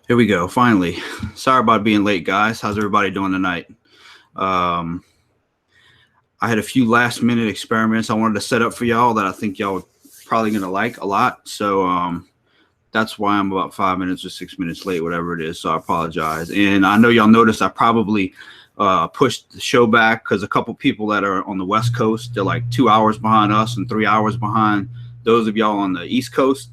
Here we go. Finally. Sorry about being late, guys. How's everybody doing tonight? Um, I had a few last minute experiments I wanted to set up for y'all that I think y'all are probably going to like a lot. So that's why I'm about 5 minutes or 6 minutes late, whatever it is. So I apologize. And I know y'all noticed I probably pushed the show back because a couple people that are on the West Coast, they're like 2 hours behind us and 3 hours behind those of y'all on the East Coast.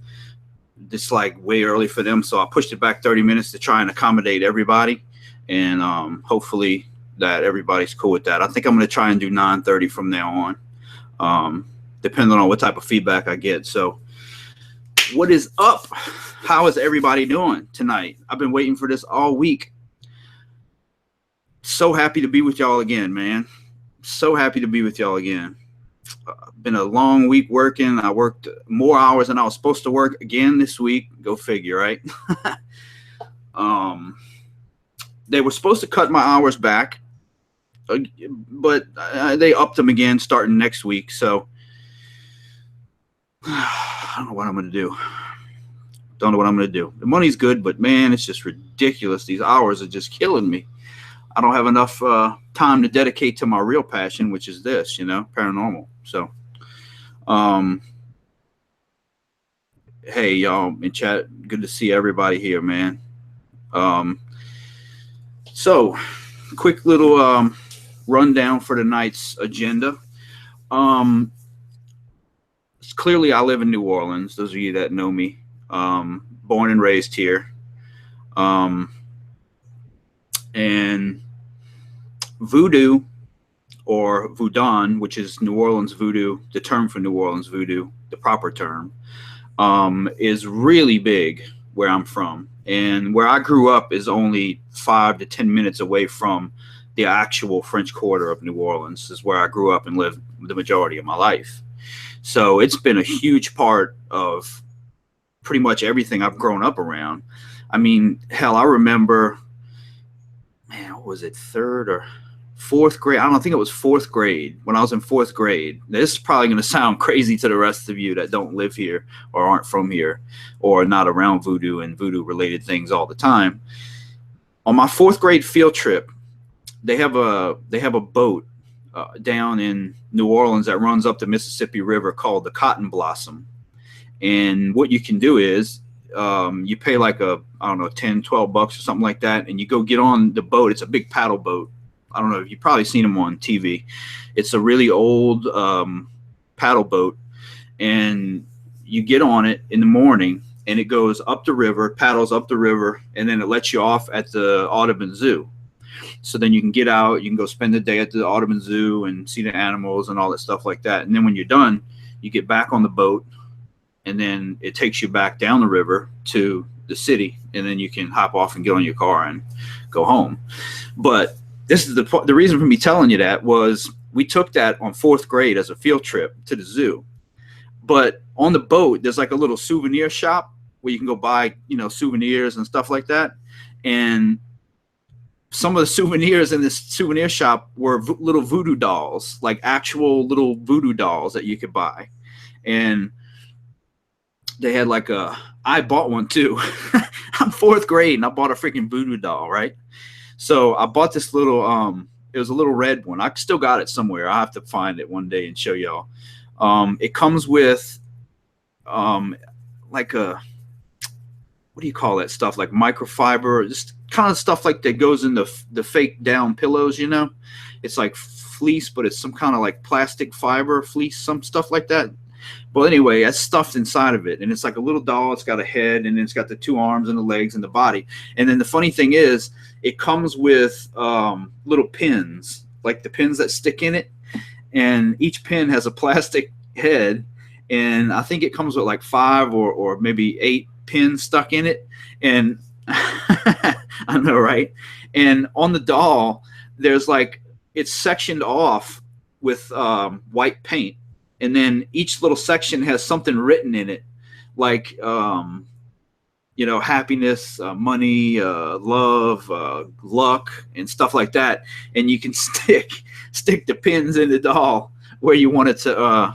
It's like way early for them, so I pushed it back 30 minutes to try and accommodate everybody, and hopefully that everybody's cool with that. I think I'm going to try and do 9:30 from now on, depending on what type of feedback I get. So what is up? How is everybody doing tonight? I've been waiting for this all week. So happy to be with y'all again, man. So happy to be with y'all again. Been a long week working. I worked more hours than I was supposed to work again this week. Go figure, right? They were supposed to cut my hours back, but they upped them again starting next week. So I don't know what I'm going to do. Don't know what I'm going to do. The money's good, but man, it's just ridiculous. These hours are just killing me. I don't have enough time to dedicate to my real passion, which is this, paranormal. So, hey, y'all in chat, good to see everybody here, man. So, quick little rundown for tonight's agenda. Clearly, I live in New Orleans. Those of you that know me, born and raised here. And Voodoo, or Voudon, which is New Orleans voodoo, the term for New Orleans voodoo, the proper term, is really big where I'm from. And where I grew up is only 5 to 10 minutes away from the actual French Quarter of New Orleans, is where I grew up and lived the majority of my life. So it's been a huge part of pretty much everything I've grown up around. I mean, hell, I remember, man, what was it, third or fourth grade? I don't think it was fourth grade. When I was in fourth grade, this is probably going to sound crazy to the rest of you that don't live here or aren't from here or not around voodoo and voodoo related things all the time. On my fourth grade field trip, they have a boat down in New Orleans that runs up the Mississippi River called the Cotton Blossom. And what you can do is you pay like I don't know, 10, 12 bucks or something like that, and you go get on the boat. It's a big paddle boat. I don't know if you've probably seen them on TV. It's a really old paddle boat, and you get on it in the morning, and it goes up the river, paddles up the river, and then it lets you off at the Audubon Zoo. So then you can get out, you can go spend the day at the Audubon Zoo and see the animals and all that stuff like that. And then when you're done, you get back on the boat, and then it takes you back down the river to the city, and then you can hop off and get on your car and go home. But this is the reason for me telling you that was we took that on fourth grade as a field trip to the zoo. But on the boat, there's like a little souvenir shop where you can go buy, souvenirs and stuff like that. And some of the souvenirs in this souvenir shop were little voodoo dolls, like actual little voodoo dolls that you could buy. And they had I bought one too. I'm fourth grade and I bought a freaking voodoo doll, right? So I bought this little, it was a little red one. I still got it somewhere. I'll have to find it one day and show y'all. It comes with like what do you call that stuff? Like microfiber, just kind of stuff like that goes in the fake down pillows, It's like fleece, but it's some kind of like plastic fiber fleece, some stuff like that. Well, anyway, that's stuffed inside of it, and it's like a little doll. It's got a head, and it's got the two arms and the legs and the body. And then the funny thing is, it comes with little pins, like the pins that stick in it, and each pin has a plastic head, and I think it comes with like 5 or maybe 8 pins stuck in it. And I know, right? And on the doll, there's it's sectioned off with white paint. And then each little section has something written in it, like, happiness, money, love, luck, and stuff like that. And you can stick the pins in the doll where you want it to,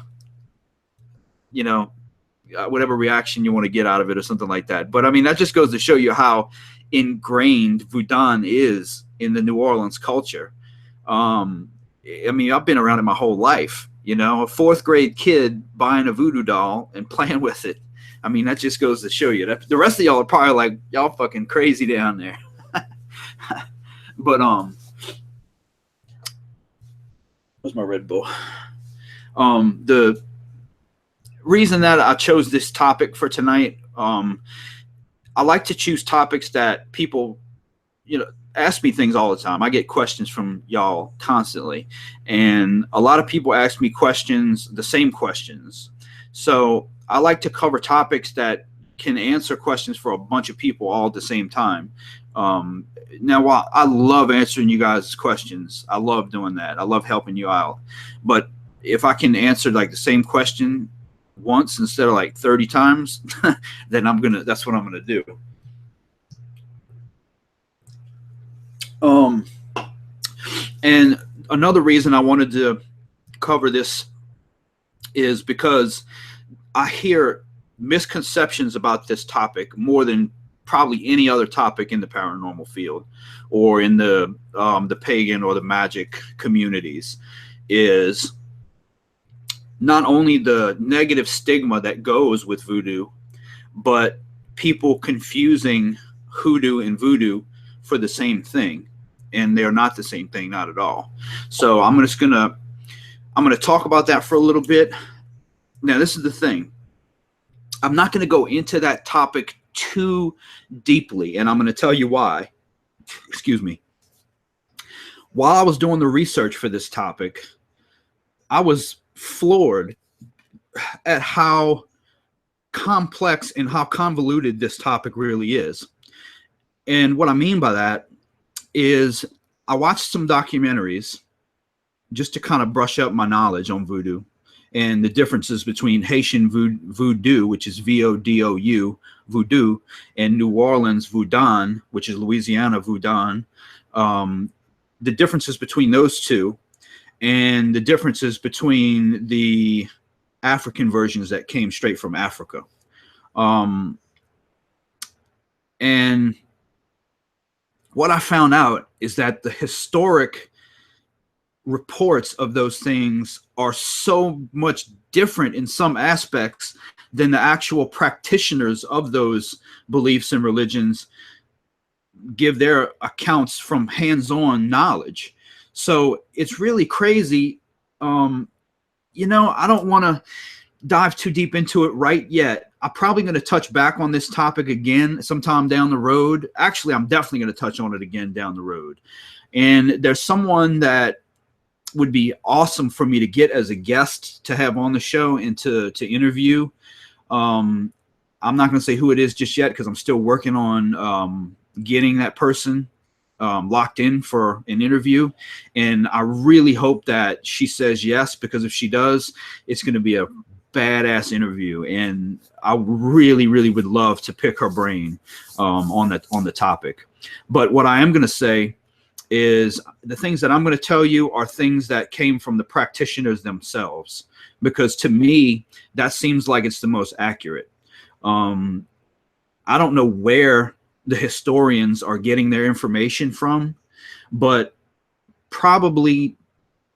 whatever reaction you want to get out of it or something like that. But I mean, that just goes to show you how ingrained Voudon is in the New Orleans culture. I mean, I've been around it my whole life. You know, a fourth grade kid buying a voodoo doll and playing with it. I mean, that just goes to show you that the rest of y'all are probably like, y'all fucking crazy down there. But where's my Red Bull? The reason that I chose this topic for tonight, I like to choose topics that people, you know, ask me things all the time. I get questions from y'all constantly, and a lot of people ask me questions, the same questions. So I like to cover topics that can answer questions for a bunch of people all at the same time. Now, while I love answering you guys' questions, I love doing that. I love helping you out. But if I can answer like the same question once instead of like 30 times, then that's what I'm gonna do. And another reason I wanted to cover this is because I hear misconceptions about this topic more than probably any other topic in the paranormal field or in the pagan or the magic communities, is not only the negative stigma that goes with voodoo, but people confusing hoodoo and voodoo for the same thing, and they're not the same thing, not at all. So I'm gonna talk about that for a little bit. Now, this is the thing. I'm not going to go into that topic too deeply, and I'm going to tell you why. Excuse me. While I was doing the research for this topic, I was floored at how complex and how convoluted this topic really is. And what I mean by that is I watched some documentaries just to kind of brush up my knowledge on voodoo and the differences between Haitian voodoo, which is Vodou, voodoo, and New Orleans Voudon, which is Louisiana Voudon. The differences between those two, and the differences between the African versions that came straight from Africa. And what I found out is that the historic reports of those things are so much different in some aspects than the actual practitioners of those beliefs and religions give their accounts from hands-on knowledge. So it's really crazy. You know, I don't want to dive too deep into it right yet. I'm probably going to touch back on this topic again sometime down the road. Actually, I'm definitely going to touch on it again down the road. And there's someone that would be awesome for me to get as a guest to have on the show and to interview. I'm not going to say who it is just yet because I'm still working on getting that person locked in for an interview. And I really hope that she says yes, because if she does, it's going to be a badass interview. And I really, really would love to pick her brain on the topic. But what I am going to say is the things that I'm going to tell you are things that came from the practitioners themselves, because to me, that seems like it's the most accurate. I don't know where the historians are getting their information from, but probably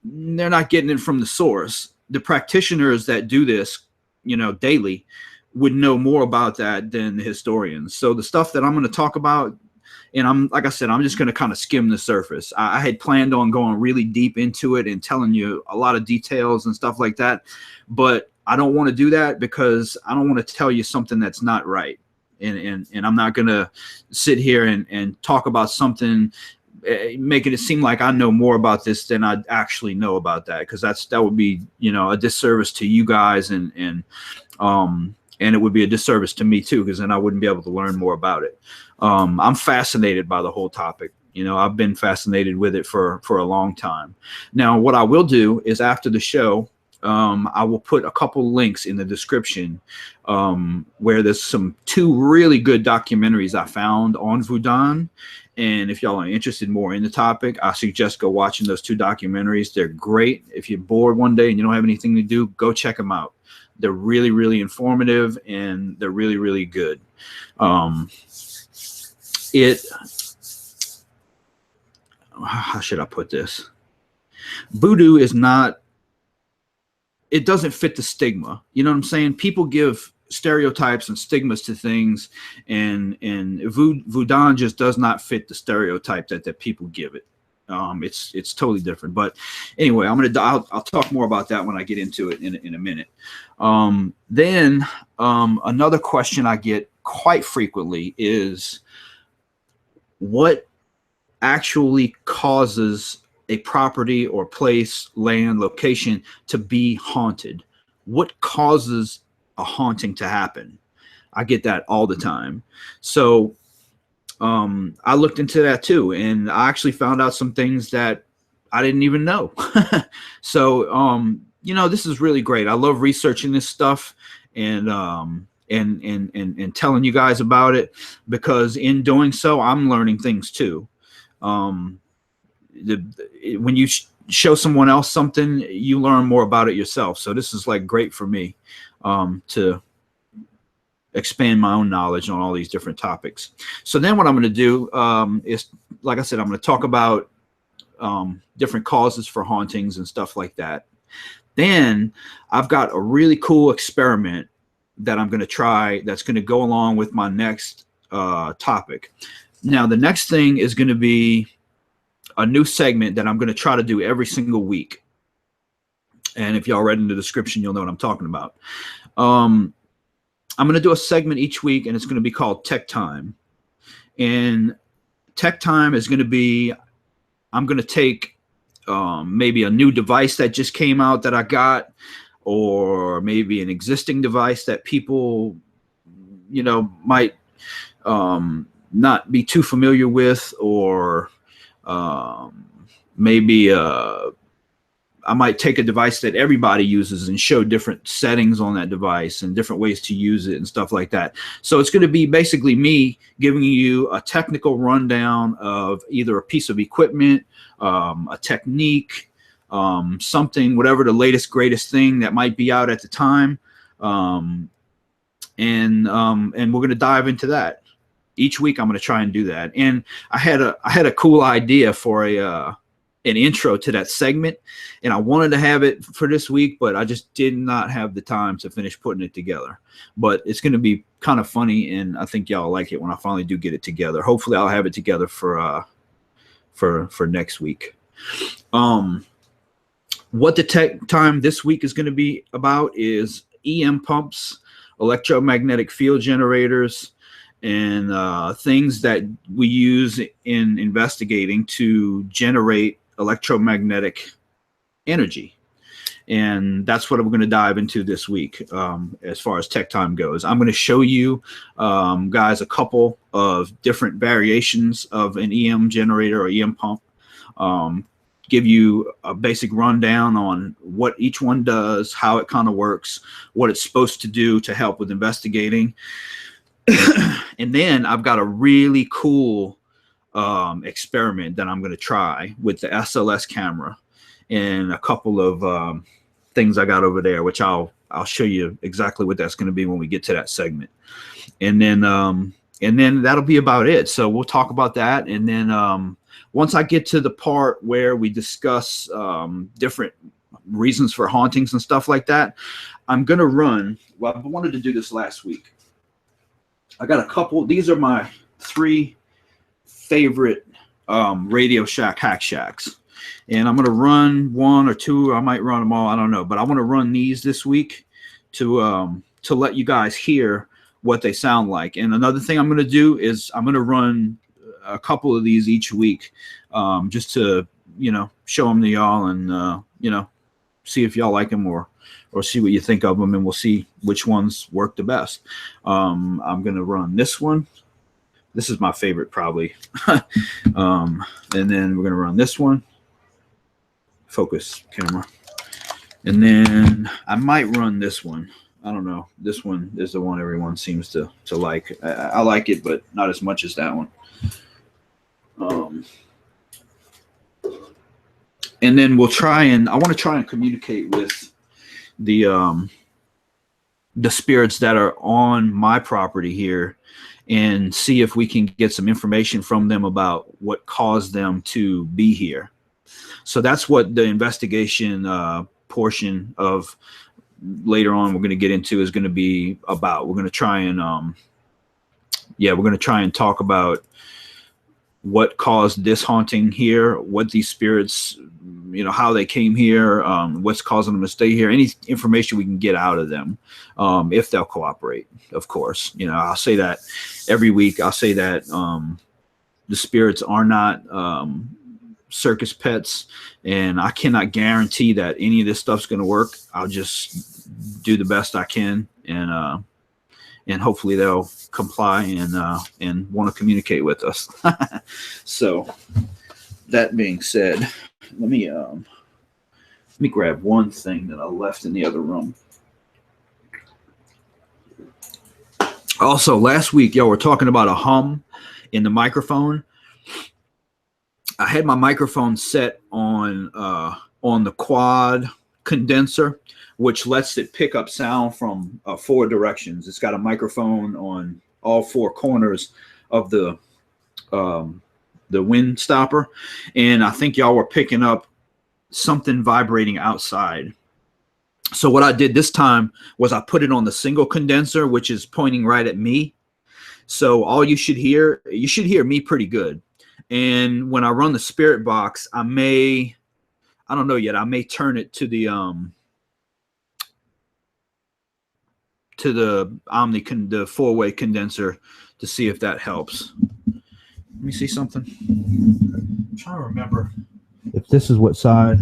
they're not getting it from the source. The practitioners that do this, you know, daily would know more about that than the historians. So the stuff that I'm going to talk about, and like I said, I'm just going to kind of skim the surface. I had planned on going really deep into it and telling you a lot of details and stuff like that, but I don't want to do that because I don't want to tell you something that's not right. And I'm not going to sit here and talk about something, making it seem like I know more about this than I actually know about that, because that would be, you know, a disservice to you guys, and it would be a disservice to me too, because then I wouldn't be able to learn more about it. I'm fascinated by the whole topic. You know, I've been fascinated with it for a long time. Now, what I will do is after the show, I will put a couple links in the description where there's two really good documentaries I found on Voudon. And if y'all are interested more in the topic, I suggest go watching those two documentaries. They're great. If you're bored one day and you don't have anything to do, go check them out. They're really, really informative, and they're really, really good. it, how should I put this? Voodoo is not, it doesn't fit the stigma. You know what I'm saying? People give stereotypes and stigmas to things, and Voudon just does not fit the stereotype that people give it. It's totally different. But anyway, I'll talk more about that when I get into it in a minute. Then another question I get quite frequently is, what actually causes a property or place, land, location to be haunted? What causes a haunting to happen? I get that all the time. So I looked into that too, and I actually found out some things that I didn't even know. So you know, this is really great. I love researching this stuff and telling you guys about it, because in doing so, I'm learning things too. When you show someone else something, you learn more about it yourself. So this is like great for me to expand my own knowledge on all these different topics. So then what I'm going to do is, like I said, I'm going to talk about different causes for hauntings and stuff like that. Then I've got a really cool experiment that I'm going to try that's going to go along with my next topic. Now, the next thing is going to be a new segment that I'm going to try to do every single week. And if y'all read in the description, you'll know what I'm talking about. I'm going to do a segment each week, and it's going to be called Tech Time. And Tech Time is going to be, I'm going to take maybe a new device that just came out that I got, or maybe an existing device that people, you know, might not be too familiar with, or maybe I might take a device that everybody uses and show different settings on that device and different ways to use it and stuff like that. So it's going to be basically me giving you a technical rundown of either a piece of equipment, a technique, something, whatever the latest, greatest thing that might be out at the time. And we're going to dive into that. Each week I'm going to try and do that. And I had a cool idea for an intro to that segment, and I wanted to have it for this week, but I just did not have the time to finish putting it together. But it's going to be kind of funny, and I think y'all like it when I finally do get it together. Hopefully I'll have it together for next week. What the Tech Time this week is going to be about is EM pumps, electromagnetic field generators, and things that we use in investigating to generate electromagnetic energy. And that's what we're going to dive into this week as far as Tech Time goes. I'm going to show you guys a couple of different variations of an EM generator or EM pump, give you a basic rundown on what each one does, how it kind of works, what it's supposed to do to help with investigating. And then I've got a really cool experiment that I'm going to try with the SLS camera and a couple of things I got over there, which I'll show you exactly what that's going to be when we get to that segment. And then that'll be about it. So we'll talk about that. And then once I get to the part where we discuss different reasons for hauntings and stuff like that, I'm going to run. Well, I wanted to do this last week. I got a couple. These are my 3 favorite Radio Shack Hack Shacks. And I'm going to run 1 or 2. I might run them all. I don't know. But I want to run these this week to let you guys hear what they sound like. And another thing I'm going to do is I'm going to run a couple of these each week just to, you know, show them to y'all and, you know, see if y'all like them or see what you think of them, and we'll see which ones work the best. I'm going to run this one. This is my favorite probably. And then we're going to run this one. Focus camera. And then I might run this one. I don't know. This one is the one everyone seems to like. I like it, but not as much as that one. And then we'll try and, I want to try and communicate with the spirits that are on my property here and see if we can get some information from them about what caused them to be here. So that's what the investigation portion of later on we're going to get into is going to be about. We're going to try and we're going to try and talk about what caused this haunting here, what these spirits, how they came here, what's causing them to stay here, any information we can get out of them, if they'll cooperate, of course. I'll say that every week. I'll say that the spirits are not circus pets, and I cannot guarantee that any of this stuff's going to work. I'll just do the best I can, and hopefully they'll comply and want to communicate with us. So that being said, let me grab one thing that I left in the other room. Also, last week, we're talking about a hum in the microphone. I had my microphone set on the quad condenser, which lets it pick up sound from 4 directions. It's got a microphone on all 4 corners of the wind stopper, and I think y'all were picking up something vibrating outside. So what I did this time was I put it on the single condenser, which is pointing right at me. So all you should hear me pretty good. And when I run the spirit box, I don't know yet, I may turn it to the the 4-way condenser to see if that helps. Let me see something. I'm trying to remember if this is what side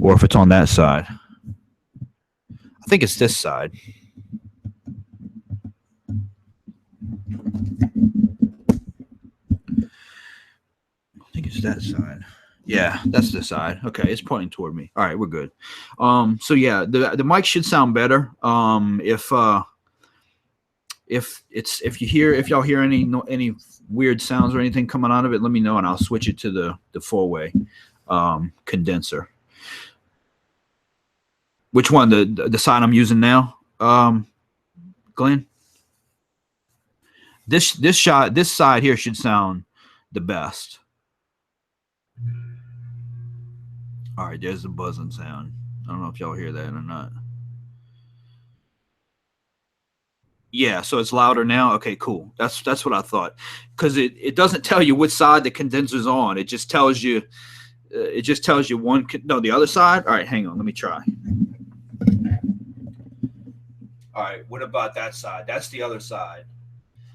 or if it's on that side. I think it's this side. I think it's that side. Yeah, that's the side. Okay, it's pointing toward me. All right, we're good. So yeah, the mic should sound better. If y'all hear any weird sounds or anything coming out of it, let me know and I'll switch it to the 4-way condenser. Which one? The side I'm using now, Glenn? This side here should sound the best. All right, there's the buzzing sound. I don't know if y'all hear that or not. Yeah, so it's louder now. Okay, cool. That's what I thought, because it doesn't tell you which side the condenser's on. It just tells you the other side. All right, hang on. Let me try. All right, what about that side? That's the other side.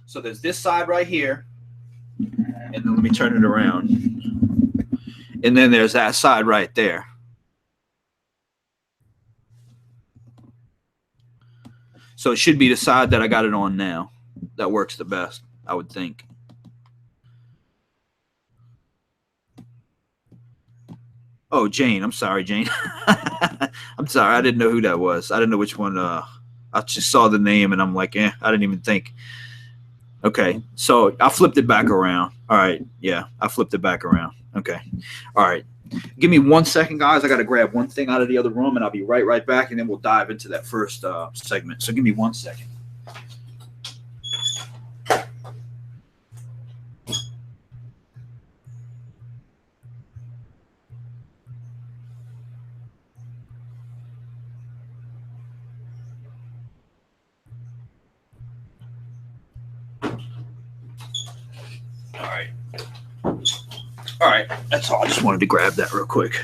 So there's this side right here, and then let me turn it around. And then there's that side right there. So it should be the side that I got it on now. That works the best, I would think. Oh, Jane. I'm sorry, Jane. I'm sorry. I didn't know who that was. I didn't know which one. I just saw the name and I'm like, I didn't even think. Okay. So I flipped it back around. All right. Yeah, I flipped it back around. Okay. All right. Give me 1 second, guys. I got to grab one thing out of the other room, and I'll be right back, and then we'll dive into that first segment. So give me 1 second. All right. That's all. I just wanted to grab that real quick.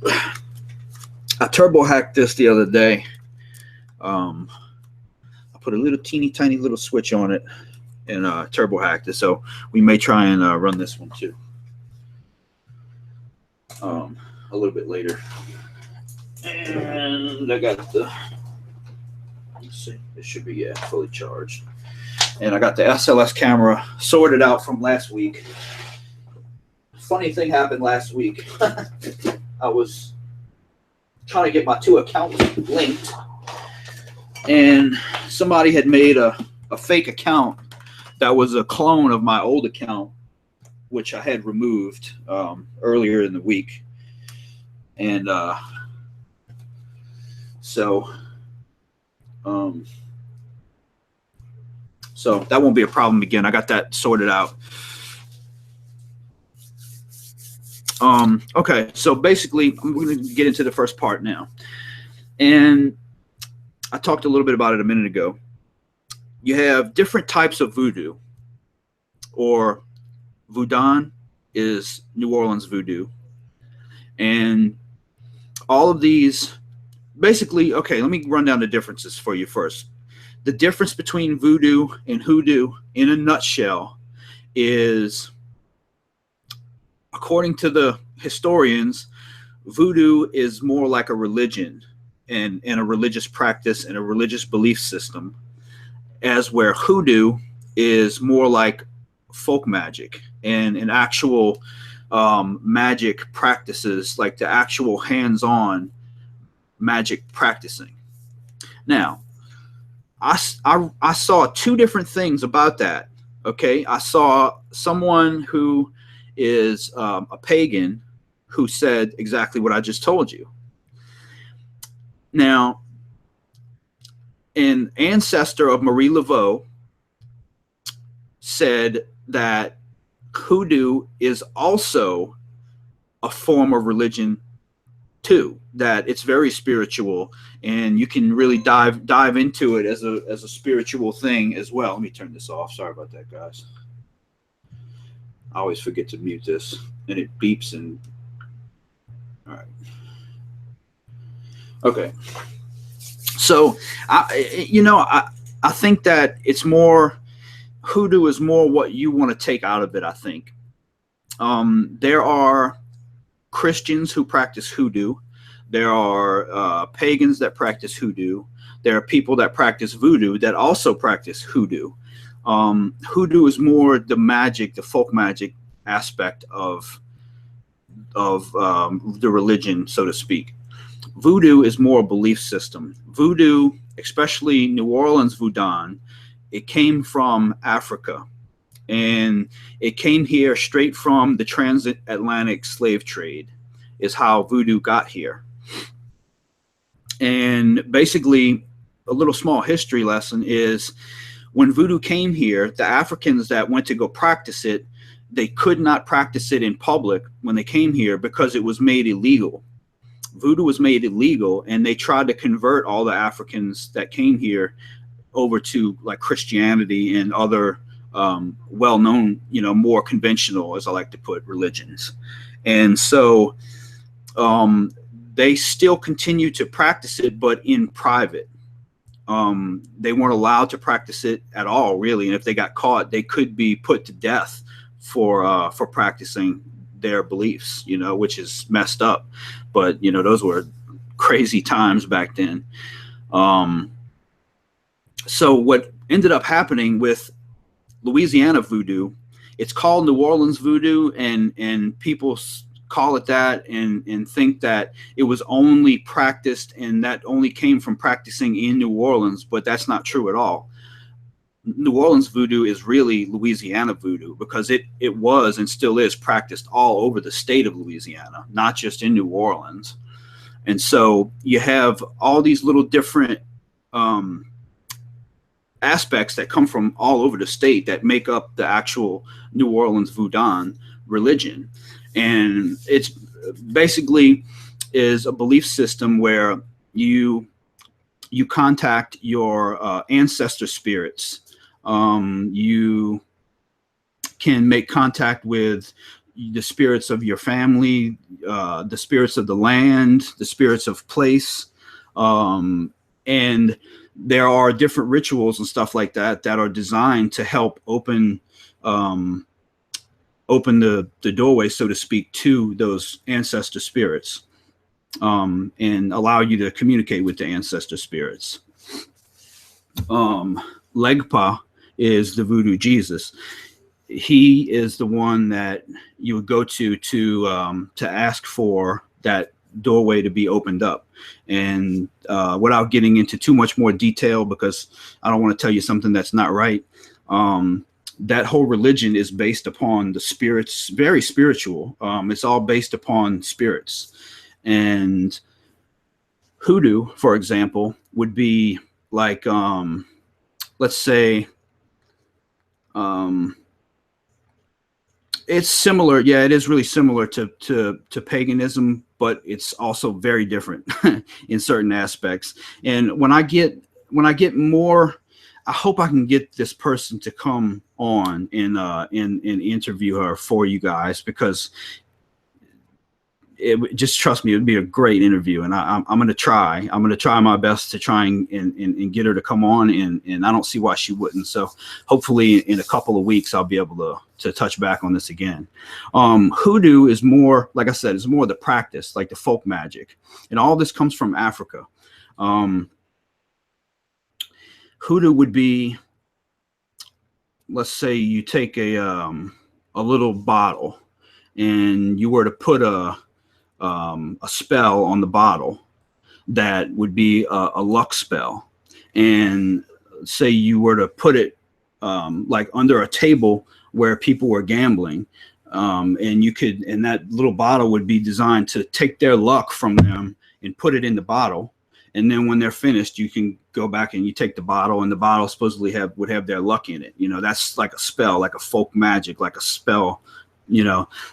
I turbo hacked this the other day. I put a little teeny tiny little switch on it and turbo hacked it. So we may try and run this one too. A little bit later. And I got let's see, it should be fully charged. And I got the SLS camera sorted out from last week. Funny thing happened last week. I was trying to get my 2 accounts linked, and somebody had made a fake account that was a clone of my old account, which I had removed earlier in the week. And So that won't be a problem again. I got that sorted out. Okay, so basically, I'm going to get into the first part now. And I talked a little bit about it a minute ago. You have different types of voodoo, or Voudon is New Orleans voodoo. And all of these, basically, okay, let me run down the differences for you first. The difference between voodoo and hoodoo, in a nutshell, is, according to the historians, voodoo is more like a religion and a religious practice and a religious belief system, as where hoodoo is more like folk magic and an actual magic practices, like the actual hands-on magic practicing. Now, I saw two different things about that. Okay, I saw someone who is a pagan who said exactly what I just told you. Now, an ancestor of Marie Laveau said that hoodoo is also a form of religion too, that it's very spiritual and you can really dive into it as a spiritual thing as well. Let me turn this off. Sorry about that, guys. I always forget to mute this and it beeps. And all right. Okay. So I think that it's more, hoodoo is more what you want to take out of it. I think there are Christians who practice hoodoo. There are pagans that practice hoodoo. There are people that practice voodoo that also practice hoodoo. Hoodoo is more the magic, the folk magic aspect of the religion, so to speak. Voodoo is more a belief system. Voodoo, especially New Orleans Voudon, it came from Africa. And it came here straight from the transatlantic slave trade, is how voodoo got here. And basically, a little small history lesson is, when voodoo came here, the Africans that went to go practice it, they could not practice it in public when they came here because it was made illegal. Voodoo was made illegal, and they tried to convert all the Africans that came here over to like Christianity and other well-known, more conventional, as I like to put, religions. And so they still continue to practice it, but in private. They weren't allowed to practice it at all, really. And if they got caught, they could be put to death for practicing their beliefs, which is messed up. But, those were crazy times back then. So what ended up happening with Louisiana voodoo, it's called New Orleans voodoo, and people call it that and think that it was only practiced and that only came from practicing in New Orleans, but that's not true at all. New Orleans voodoo is really Louisiana voodoo, because it was and still is practiced all over the state of Louisiana, not just in New Orleans. And so you have all these little different aspects that come from all over the state that make up the actual New Orleans Voudon religion. And it's basically is a belief system where you contact your ancestor spirits. You can make contact with the spirits of your family, the spirits of the land, the spirits of place, and there are different rituals and stuff like that that are designed to help open the doorway, so to speak, to those ancestor spirits, and allow you to communicate with the ancestor spirits. Legpa is the voodoo Jesus. He is the one that you would go to ask for that doorway to be opened up. And without getting into too much more detail, because I don't want to tell you something that's not right, that whole religion is based upon the spirits, very spiritual. It's all based upon spirits. And hoodoo, for example, would be like, let's say um, it's similar. Yeah, it is really similar to paganism, but it's also very different in certain aspects. And when I get more, I hope I can get this person to come on and interview her for you guys, because just trust me, it would be a great interview. And I'm going to try. I'm going to try my best to try and get her to come on. And I don't see why she wouldn't. So hopefully in a couple of weeks, I'll be able to touch back on this again. Hoodoo is more, like I said, it's more the practice, like the folk magic. And all this comes from Africa. Hoodoo would be, let's say you take a little bottle and you were to put a spell on the bottle that would be a luck spell, and say you were to put it like under a table where people were gambling, and that little bottle would be designed to take their luck from them and put it in the bottle, and then when they're finished, you can go back and you take the bottle, and the bottle supposedly would have their luck in it. That's like a spell, like a folk magic, like a spell.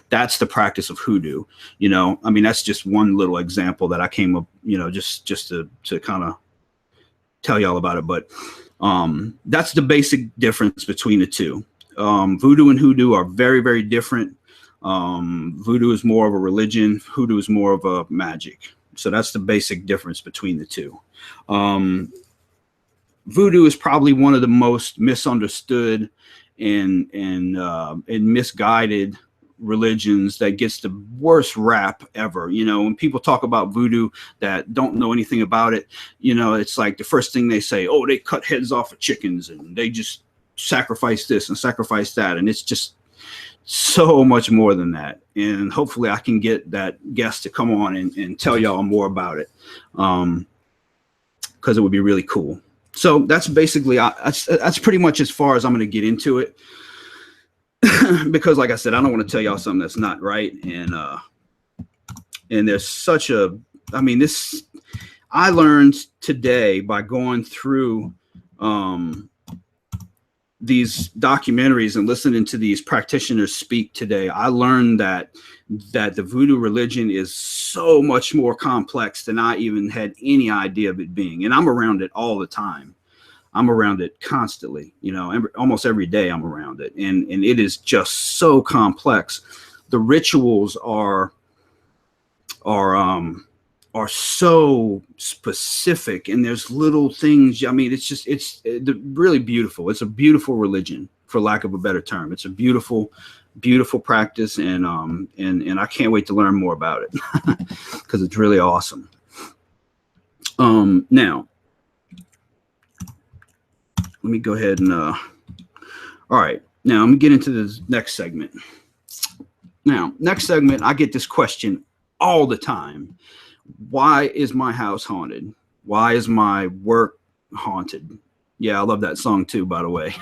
That's the practice of hoodoo. I mean, that's just one little example that I came up, just to kind of tell y'all about it. But that's the basic difference between the two. Voodoo and hoodoo are very, very different. Voodoo is more of a religion. Hoodoo is more of a magic. So that's the basic difference between the two. Voodoo is probably one of the most misunderstood and misguided religions that gets the worst rap ever. When people talk about voodoo that don't know anything about it, it's like the first thing they say, oh, they cut heads off of chickens and they just sacrifice this and sacrifice that. And it's just so much more than that. And hopefully I can get that guest to come on and tell y'all more about it, because it would be really cool. So that's basically, that's pretty much as far as I'm going to get into it, because like I said, I don't want to tell y'all something that's not right. And there's such a, I mean, this, I learned today by going through these documentaries and listening to these practitioners speak today. I learned that the voodoo religion is so much more complex than I even had any idea of it being. And I'm around it all the time. I'm around it constantly, almost every day I'm around it. And it is just so complex. The rituals are so specific, and there's little things. I mean, it's really beautiful. It's a beautiful religion, for lack of a better term. It's a beautiful, beautiful practice. And I can't wait to learn more about it because it's really awesome. Now, let me go ahead and, all right, now I'm gonna get into the next segment. Now, next segment, I get this question all the time. Why is my house haunted? Why is my work haunted? Yeah, I love that song too, by the way.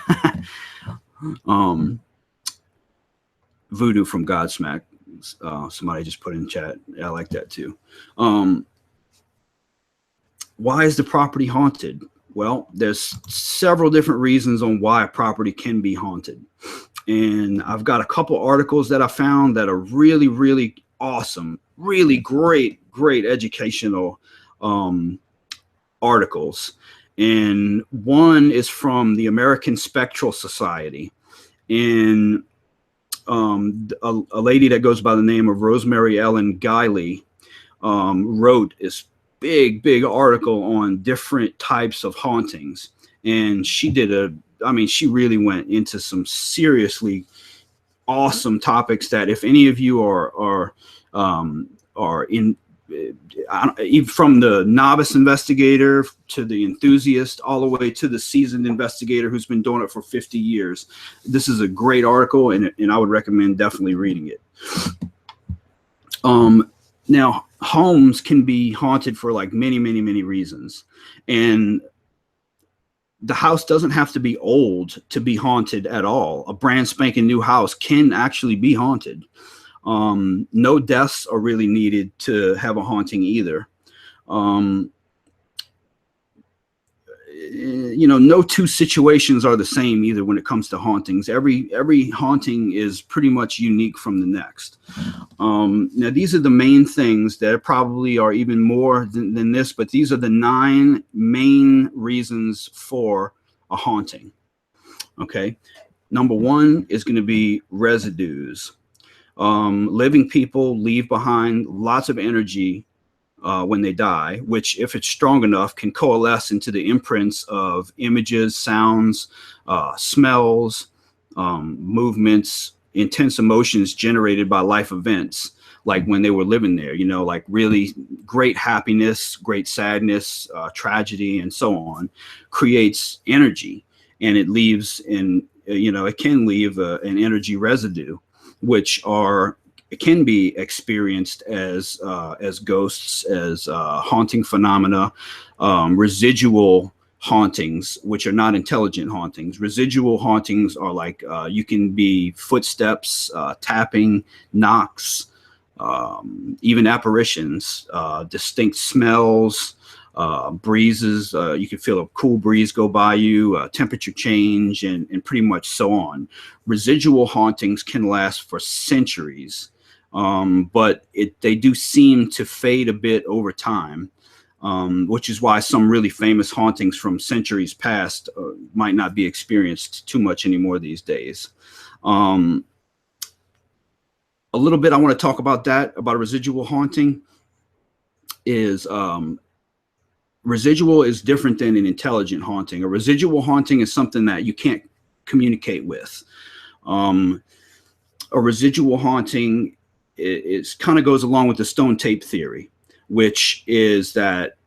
Voodoo from Godsmack. Somebody just put in chat. I like that too. Why is the property haunted? Well, there's several different reasons on why a property can be haunted. And I've got a couple articles that I found that are really, really awesome, really great educational articles. And one is from the American Spectral Society. And a lady that goes by the name of Rosemary Ellen Guiley wrote this big article on different types of hauntings. And she did she really went into some seriously awesome topics that if any of you are in, even from the novice investigator to the enthusiast, all the way to the seasoned investigator who's been doing it for 50 years. This is a great article, and I would recommend definitely reading it. Now, homes can be haunted for like many reasons. And the house doesn't have to be old to be haunted at all. A brand spanking new house can actually be haunted. No deaths are really needed to have a haunting either. no two situations are the same either when it comes to hauntings. Every haunting is pretty much unique from the next. Now, these are the main things that probably are even more than this, but these are the 9 main reasons for a haunting. Okay. Number 1 is going to be residues. Living people leave behind lots of energy when they die, which, if it's strong enough, can coalesce into the imprints of images, sounds, smells, movements, intense emotions generated by life events, like when they were living there, like really great happiness, great sadness, tragedy, and so on, creates energy, and it leaves it can leave an energy residue, which it can be experienced as ghosts, as haunting phenomena, residual hauntings, which are not intelligent hauntings. Residual hauntings are like you can be footsteps, tapping, knocks, even apparitions, distinct smells, breezes. You can feel a cool breeze go by you, temperature change, and pretty much so on. Residual hauntings can last for centuries. But they do seem to fade a bit over time, which is why some really famous hauntings from centuries past might not be experienced too much anymore these days. A little bit I want to talk about a residual haunting is residual is different than an intelligent haunting. A residual haunting is something that you can't communicate with. A residual haunting it kind of goes along with the stone tape theory, which is that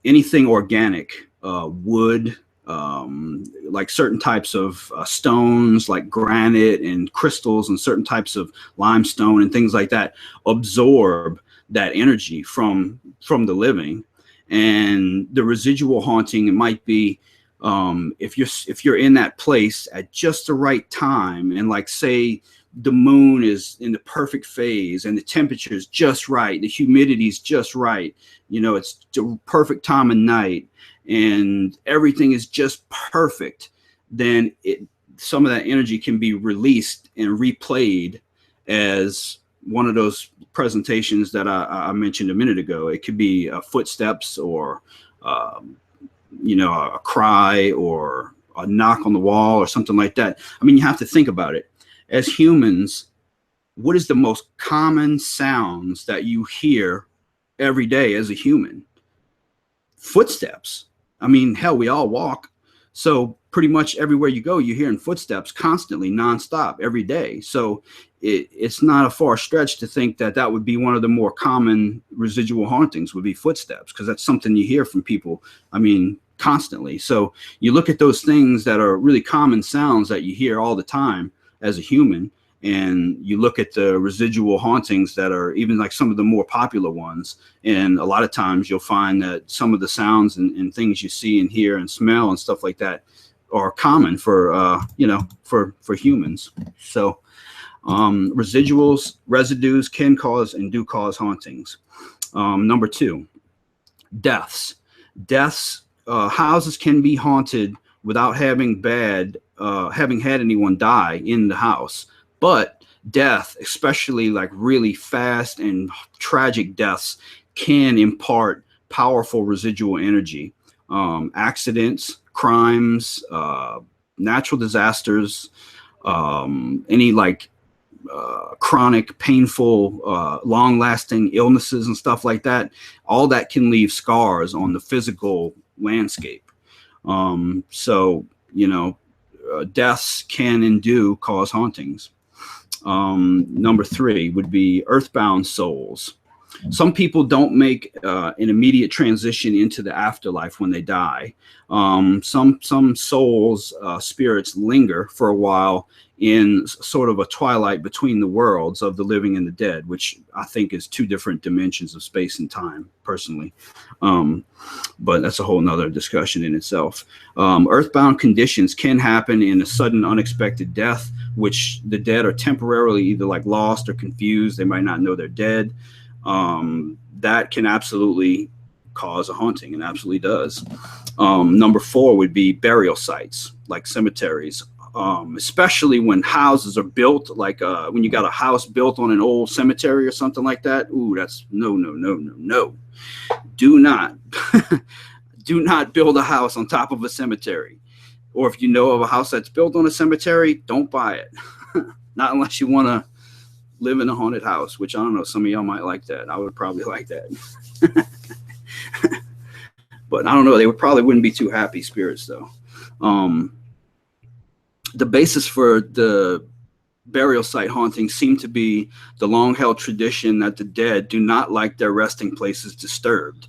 anything organic, wood, like certain types of stones, like granite and crystals, and certain types of limestone and things like that, absorb that energy from the living. And the residual haunting, it might be if you're in that place at just the right time, and like say the moon is in the perfect phase and the temperature is just right, the humidity is just right, it's the perfect time of night and everything is just perfect, then some of that energy can be released and replayed as one of those presentations that I mentioned a minute ago. It could be footsteps or a cry or a knock on the wall or something like that. I mean, you have to think about it. As humans, what is the most common sounds that you hear every day as a human? Footsteps. I mean, hell, we all walk. So pretty much everywhere you go, you're hearing footsteps constantly, nonstop, every day. So it's not a far stretch to think that would be one of the more common residual hauntings, would be footsteps, because that's something you hear from people, I mean, constantly. So you look at those things that are really common sounds that you hear all the time as a human, and you look at the residual hauntings that are even like some of the more popular ones, and a lot of times you'll find that some of the sounds and things you see and hear and smell and stuff like that are common for humans. So residues can cause and do cause hauntings. Number 2, deaths. Houses can be haunted without having had anyone die in the house. But death, especially like really fast and tragic deaths, can impart powerful residual energy. Accidents, crimes, natural disasters, any like chronic, painful, long-lasting illnesses and stuff like that, all that can leave scars on the physical landscape. Deaths can and do cause hauntings. Number 3 would be earthbound souls. Some people don't make an immediate transition into the afterlife when they die. Some souls, spirits, linger for a while in sort of a twilight between the worlds of the living and the dead, which I think is 2 different dimensions of space and time, personally. But that's a whole nother discussion in itself. Earthbound conditions can happen in a sudden, unexpected death, which the dead are temporarily either like lost or confused. They might not know they're dead. That can absolutely cause a haunting, and absolutely does. Number 4 would be burial sites, like cemeteries, especially when houses are built, like when you got a house built on an old cemetery or something like that. Ooh, that's no, no, no, no, no. Do not, do not build a house on top of a cemetery. Or if you know of a house that's built on a cemetery, don't buy it. Not unless you want to live in a haunted house, which I don't know. Some of y'all might like that. I would probably like that. But I don't know. They probably wouldn't be too happy spirits, though. The basis for the burial site hauntings seem to be the long-held tradition that the dead do not like their resting places disturbed.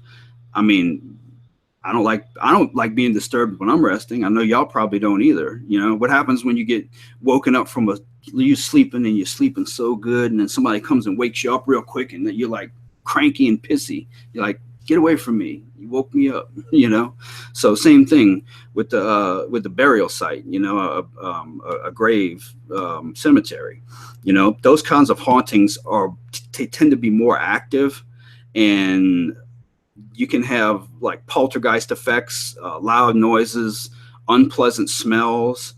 I mean, I don't like being disturbed when I'm resting. I know y'all probably don't either. You know, what happens when you get woken up from you sleeping and you're sleeping so good, and then somebody comes and wakes you up real quick, and then you're like cranky and pissy. You're like, get away from me. You woke me up, you know? So same thing with the burial site, you know, a grave, cemetery, you know, those kinds of hauntings they tend to be more active, and you can have like poltergeist effects, loud noises, unpleasant smells,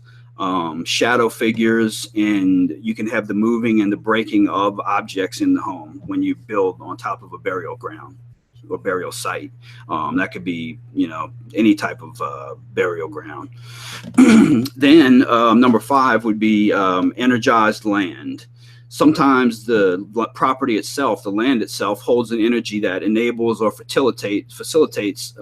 shadow figures, and you can have the moving and the breaking of objects in the home when you build on top of a burial ground or burial site. That could be, you know, any type of burial ground. Then number 5 would be energized land. Sometimes the property itself, the land itself, holds an energy that enables or facilitates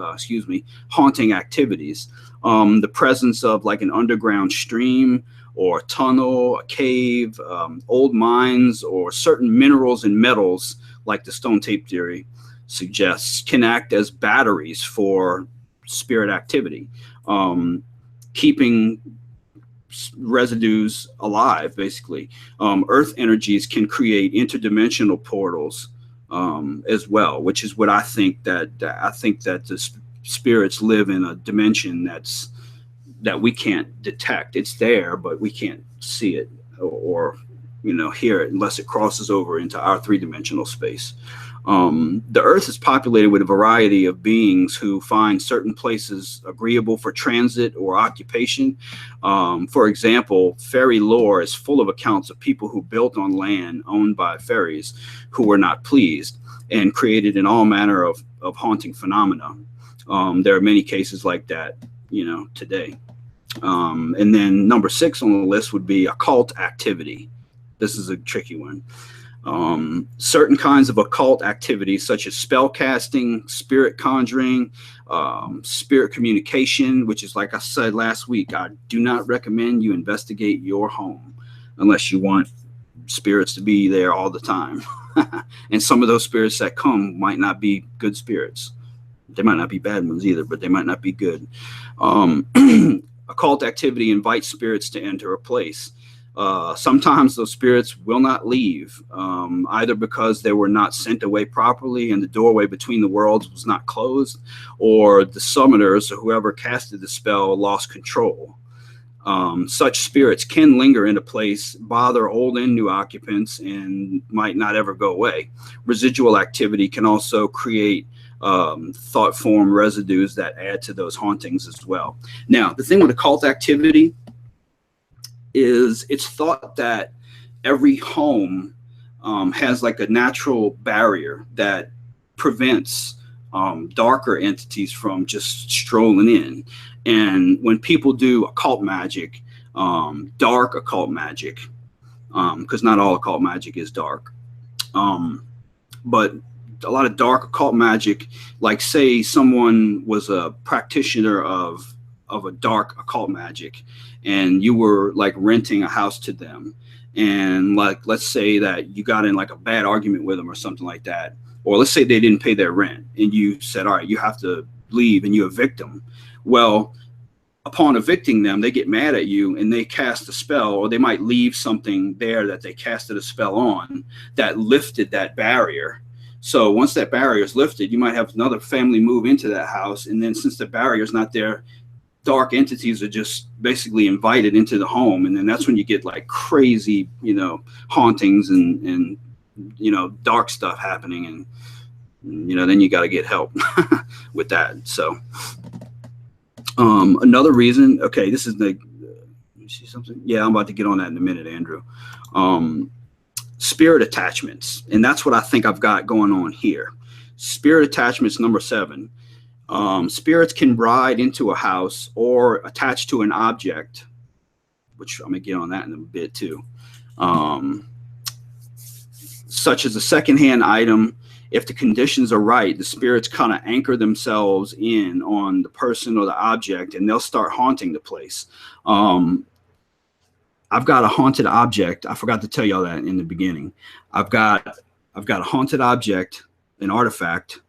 haunting activities. The presence of like an underground stream or a tunnel, a cave, old mines, or certain minerals and metals, like the stone tape theory suggests, can act as batteries for spirit activity, keeping residues alive, basically. Earth energies can create interdimensional portals as well, which is what I think that the spirits live in a dimension that we can't detect. It's there, but we can't see it or you know, hear it unless it crosses over into our 3-dimensional space. The Earth is populated with a variety of beings who find certain places agreeable for transit or occupation. For example, fairy lore is full of accounts of people who built on land owned by fairies who were not pleased and created in all manner of haunting phenomena. There are many cases like that, you know, today. And then number 6 on the list would be occult activity. This is a tricky one. Certain kinds of occult activities, such as spell casting, spirit conjuring, spirit communication, which is, like I said last week, I do not recommend you investigate your home unless you want spirits to be there all the time. And some of those spirits that come might not be good spirits. They might not be bad ones either, but they might not be good. Occult activity invites spirits to enter a place. Sometimes those spirits will not leave, either because they were not sent away properly and the doorway between the worlds was not closed, or the summoners or whoever casted the spell lost control. Such spirits can linger in a place, bother old and new occupants, and might not ever go away. Residual activity can also create thought form residues that add to those hauntings as well. Now, the thing with occult activity is it's thought that every home has like a natural barrier that prevents darker entities from just strolling in. And when people do occult magic, dark occult magic, because not all occult magic is dark, but a lot of dark occult magic, like say someone was a practitioner of a dark occult magic, and you were like renting a house to them, and like let's say that you got in like a bad argument with them or something like that, or let's say they didn't pay their rent and you said, all right, you have to leave, and you evict them. Well, upon evicting them, they get mad at you and they cast a spell, or they might leave something there that they casted a spell on that lifted that barrier. So once that barrier is lifted, you might have another family move into that house, and then since the barrier is not there, dark entities are just basically invited into the home, and then that's when you get like crazy, you know, hauntings and you know, dark stuff happening, and you know, then you got to get help with that. So Another reason, okay, this is the, let me see something. Yeah, I'm about to get on that in a minute, Andrew. Spirit attachments. And that's what I think I've got going on here. Spirit attachments, number 7. Spirits can ride into a house or attach to an object, which I'm going to get on that in a bit too. Such as a secondhand item. If the conditions are right, the spirits kind of anchor themselves in on the person or the object, and they'll start haunting the place. I've got a haunted object. I forgot to tell y'all that in the beginning. I've got a haunted object, an artifact,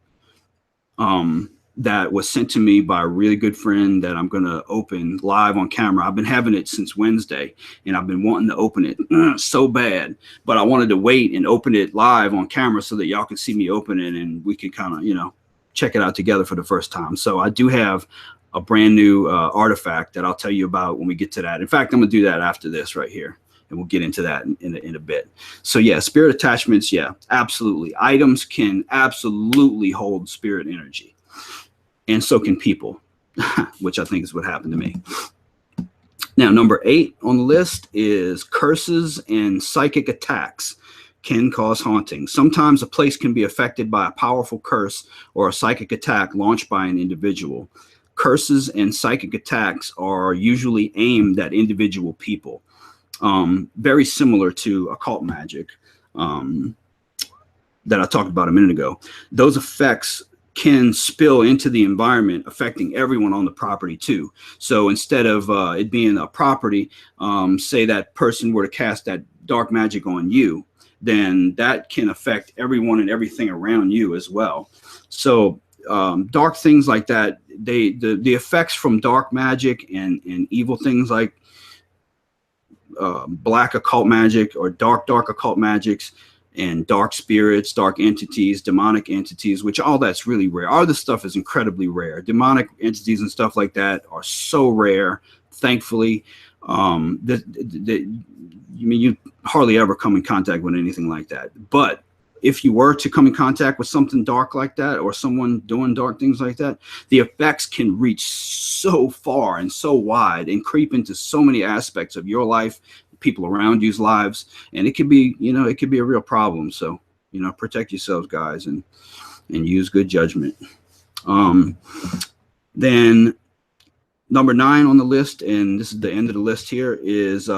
that was sent to me by a really good friend that I'm going to open live on camera. I've been having it since Wednesday, and I've been wanting to open it so bad, but I wanted to wait and open it live on camera so that y'all can see me open it and we can kind of, you know, check it out together for the first time. So I do have a brand new artifact that I'll tell you about when we get to that. In fact, I'm going to do that after this right here, and we'll get into that in a bit. So yeah, spirit attachments, yeah, absolutely. Items can absolutely hold spirit energy. And so can people, which I think is what happened to me. Now, number 8 on the list is curses and psychic attacks can cause hauntings. Sometimes a place can be affected by a powerful curse or a psychic attack launched by an individual. Curses and psychic attacks are usually aimed at individual people. Very similar to occult magic that I talked about a minute ago. Those effects can spill into the environment, affecting everyone on the property too. So instead of it being a property, say that person were to cast that dark magic on you, then that can affect everyone and everything around you as well. So dark things like that, the effects from dark magic and evil things like black occult magic or dark occult magics, and dark spirits, dark entities, demonic entities, which all that's really rare. All this stuff is incredibly rare. Demonic entities and stuff like that are so rare, thankfully. You hardly ever come in contact with anything like that. But if you were to come in contact with something dark like that, or someone doing dark things like that, the effects can reach so far and so wide and creep into so many aspects of your life, people around you's lives, and it could be, you know, it could be a real problem. So, you know, protect yourselves, guys, and use good judgment. Then number 9 on the list, and this is the end of the list here, is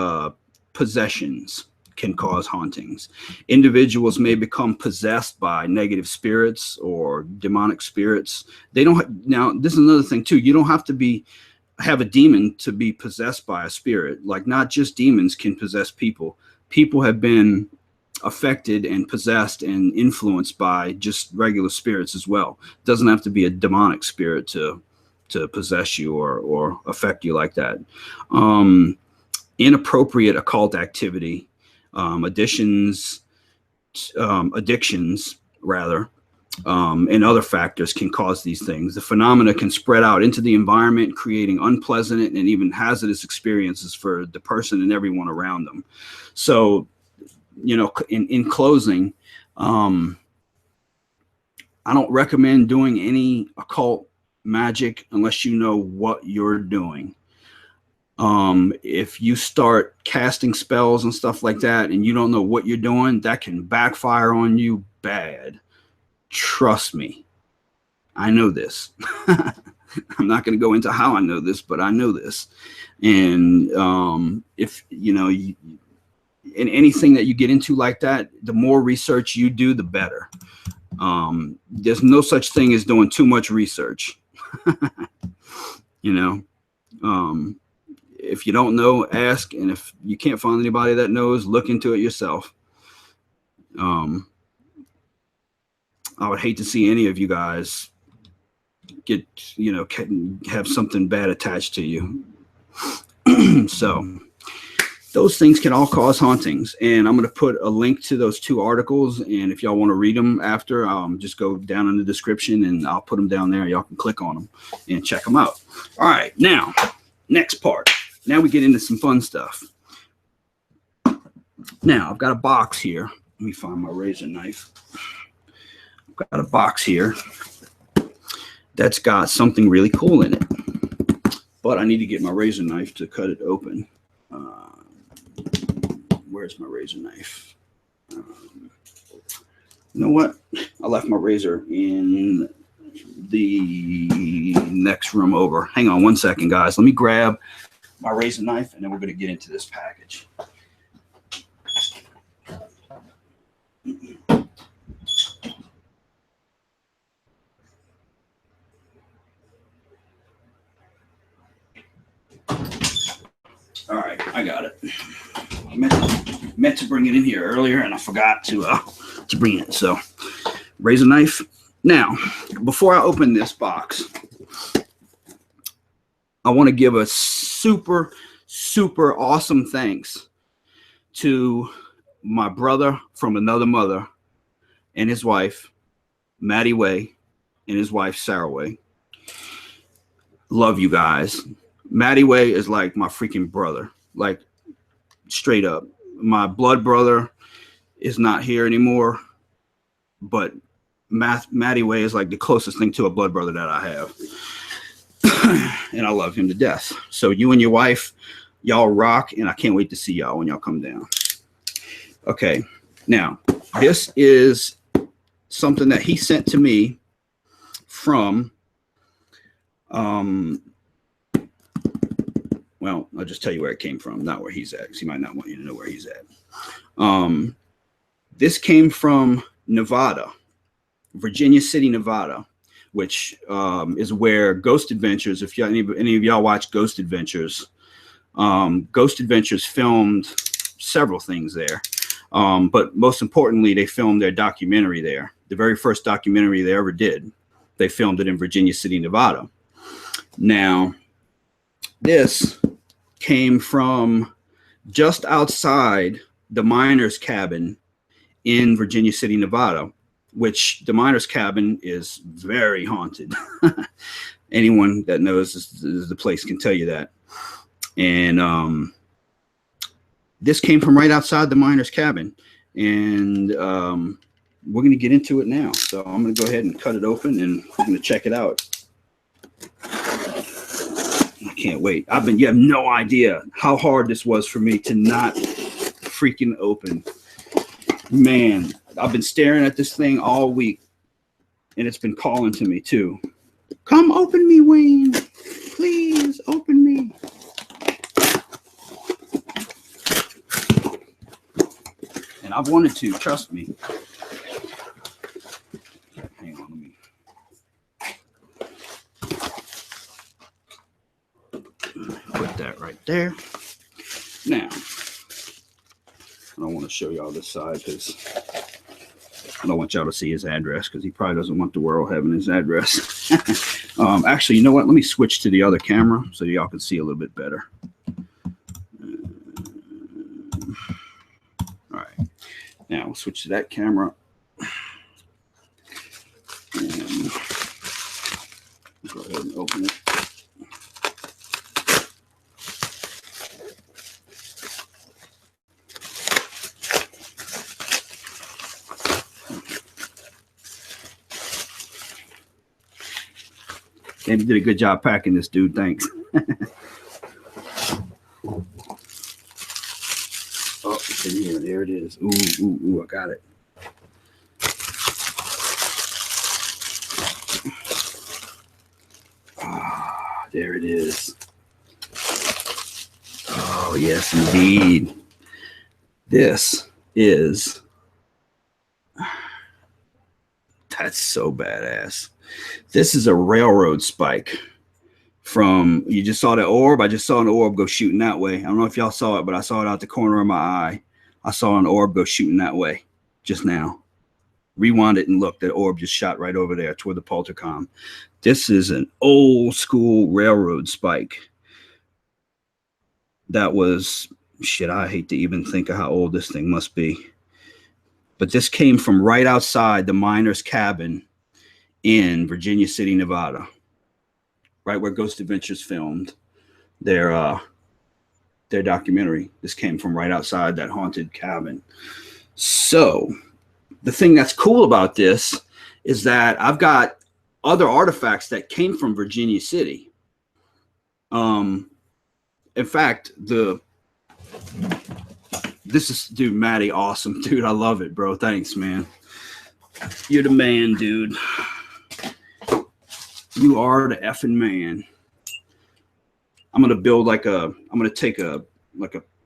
possessions can cause hauntings. Individuals may become possessed by negative spirits or demonic spirits. They don't now, this is another thing too. You don't have to have a demon to be possessed by a spirit. Like, not just demons can possess people. People have been affected and possessed and influenced by just regular spirits as well. It doesn't have to be a demonic spirit to possess you or affect you like that. Inappropriate occult activity, addictions rather, and other factors can cause these things. The phenomena can spread out into the environment, creating unpleasant and even hazardous experiences for the person and everyone around them. So, you know, in closing, I don't recommend doing any occult magic unless you know what you're doing. If you start casting spells and stuff like that and you don't know what you're doing, that can backfire on you bad. Trust me, I know this. I'm not going to go into how I know this, but I know this. And if, you know, in anything that you get into like that, the more research you do, the better. There's no such thing as doing too much research. You know, if you don't know, ask. And if you can't find anybody that knows, look into it yourself. I would hate to see any of you guys get, you know, have something bad attached to you. So those things can all cause hauntings. And I'm going to put a link to those 2 articles. And if y'all want to read them after, just go down in the description and I'll put them down there. Y'all can click on them and check them out. All right. Now, next part. Now we get into some fun stuff. Now I've got a box here. Let me find my razor knife. I've got a box here that's got something really cool in it. but I need to get my razor knife to cut it open. Where's my razor knife? You know what? I left my razor in the next room over. Hang on one second, guys. Let me grab my razor knife, and then we're going to get into this package. All right, I got it. I meant to bring it in here earlier, and I forgot to bring it. So, razor knife. Now, before I open this box, I want to give a super, super awesome thanks to my brother from another mother and his wife, Maddie Way, and his wife, Sarah Way. Love you guys. Maddie Way is like my freaking brother, like straight up. My blood brother is not here anymore, but Maddie Way is like the closest thing to a blood brother that I have. And I love him to death. So you and your wife, y'all rock, and I can't wait to see y'all when y'all come down. Okay, now this is something that he sent to me from well, I'll just tell you where it came from, not where he's at, because he might not want you to know where he's at. This came from Nevada, Virginia City, Nevada, which is where Ghost Adventures, if any of y'all watch Ghost Adventures filmed several things there. But most importantly, they filmed their documentary there. The very first documentary they ever did. They filmed it in Virginia City, Nevada. Now, this came from just outside the miner's cabin in Virginia City, Nevada, which the miner's cabin is very haunted. Anyone that knows the place can tell you that. And this came from right outside the miner's cabin. And we're going to get into it now. So I'm going to go ahead and cut it open, and we're going to check it out. I can't wait. You have no idea how hard this was for me to not freaking open. Man, I've been staring at this thing all week, and it's been calling to me too. Come open me, Wayne. Please open me. And I've wanted to, trust me. Hang on, let me. Put that right there. Now, I don't want to show y'all this side because I don't want y'all to see his address, because he probably doesn't want the world having his address. Actually, you know what? Let me switch to the other camera so y'all can see a little bit better. All right. Now we'll switch to that camera. And go ahead and open it. And you did a good job packing this, dude. Thanks. Oh, it's in here. There it is. Ooh, I got it. Ah, there it is. Oh, yes, indeed. This is... That's so badass. This is a railroad spike from, you just saw the orb. I just saw an orb go shooting that way. I don't know if y'all saw it, but I saw it out the corner of my eye. I saw an orb go shooting that way just now. Rewind it and look, the orb just shot right over there toward the Poltercom. This is an old school railroad spike. That was, shit, I hate to even think of how old this thing must be. But this came from right outside the miner's cabin in Virginia City, Nevada, right where Ghost Adventures filmed their documentary. This came from right outside that haunted cabin. So the thing that's cool about this is that I've got other artifacts that came from Virginia City. In fact, this is, dude, Maddie, awesome, dude. I love it, bro. Thanks, man. You're the man, dude. You are the effing man. I'm gonna build I'm gonna take a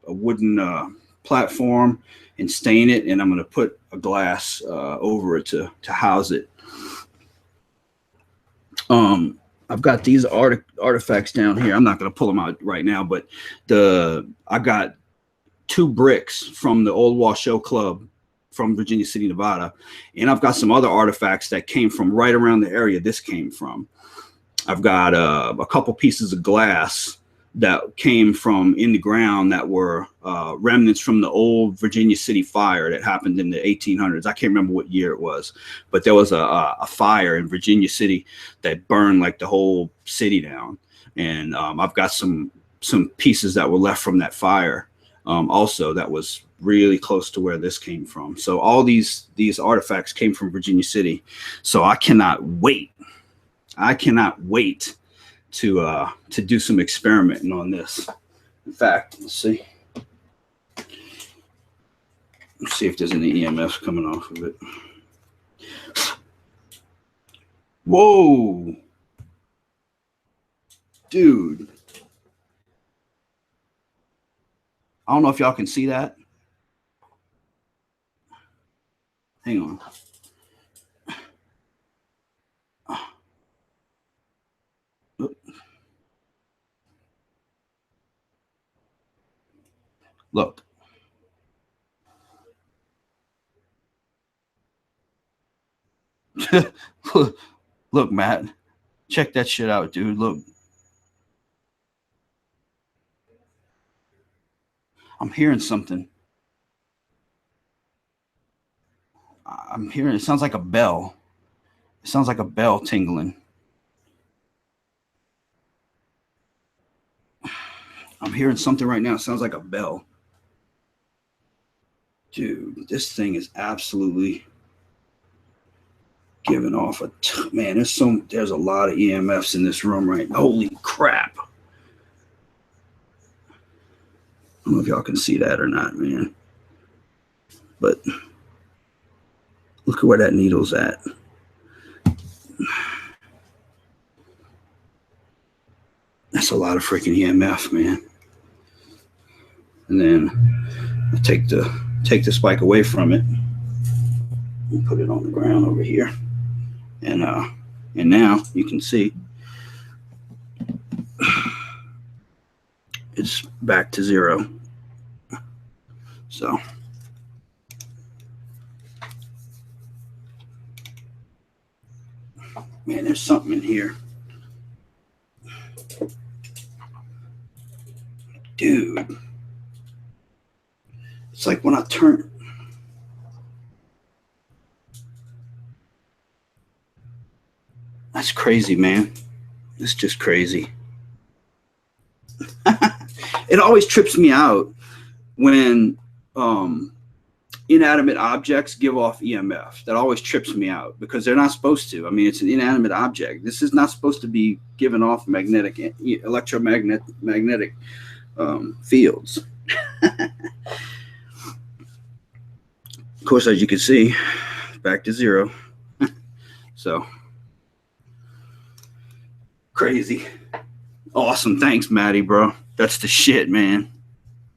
wooden platform and stain it, and I'm gonna put a glass over it to house it. I've got these artifacts down here. I'm not gonna pull them out right now, but I got 2 bricks from the Old Washoe Club from Virginia City, Nevada, and I've got some other artifacts that came from right around the area this came from. I've got a couple pieces of glass that came from in the ground that were remnants from the old Virginia City fire that happened in the 1800s. I can't remember what year it was, but there was a fire in Virginia City that burned like the whole city down. And I've got some pieces that were left from that fire also that was really close to where this came from. So all these artifacts came from Virginia City. So I cannot wait to do some experimenting on this. In fact, let's see if there's any EMFs coming off of it. Whoa, dude. I don't know if y'all can see that. Hang on. Look. Look, Matt. Check that shit out, dude. Look. I'm hearing something. I'm hearing, it sounds like a bell. It sounds like a bell tingling. I'm hearing something right now. It sounds like a bell. Dude, this thing is absolutely giving off man. There's a lot of EMFs in this room right now. Holy crap. I don't know if y'all can see that or not, man. But look at where that needle's at. That's a lot of freaking EMF, man. And then I take the spike away from it and put it on the ground over here. And now you can see it's back to 0. So man, there's something in here. Dude. It's like when I turn. That's crazy, man. It's just crazy. It always trips me out when inanimate objects give off EMF. That always trips me out because they're not supposed to. I mean, it's an inanimate object. This is not supposed to be giving off electromagnetic fields. Of course, as you can see, back to 0. So crazy. Awesome. Thanks, Maddie, bro. That's the shit, man.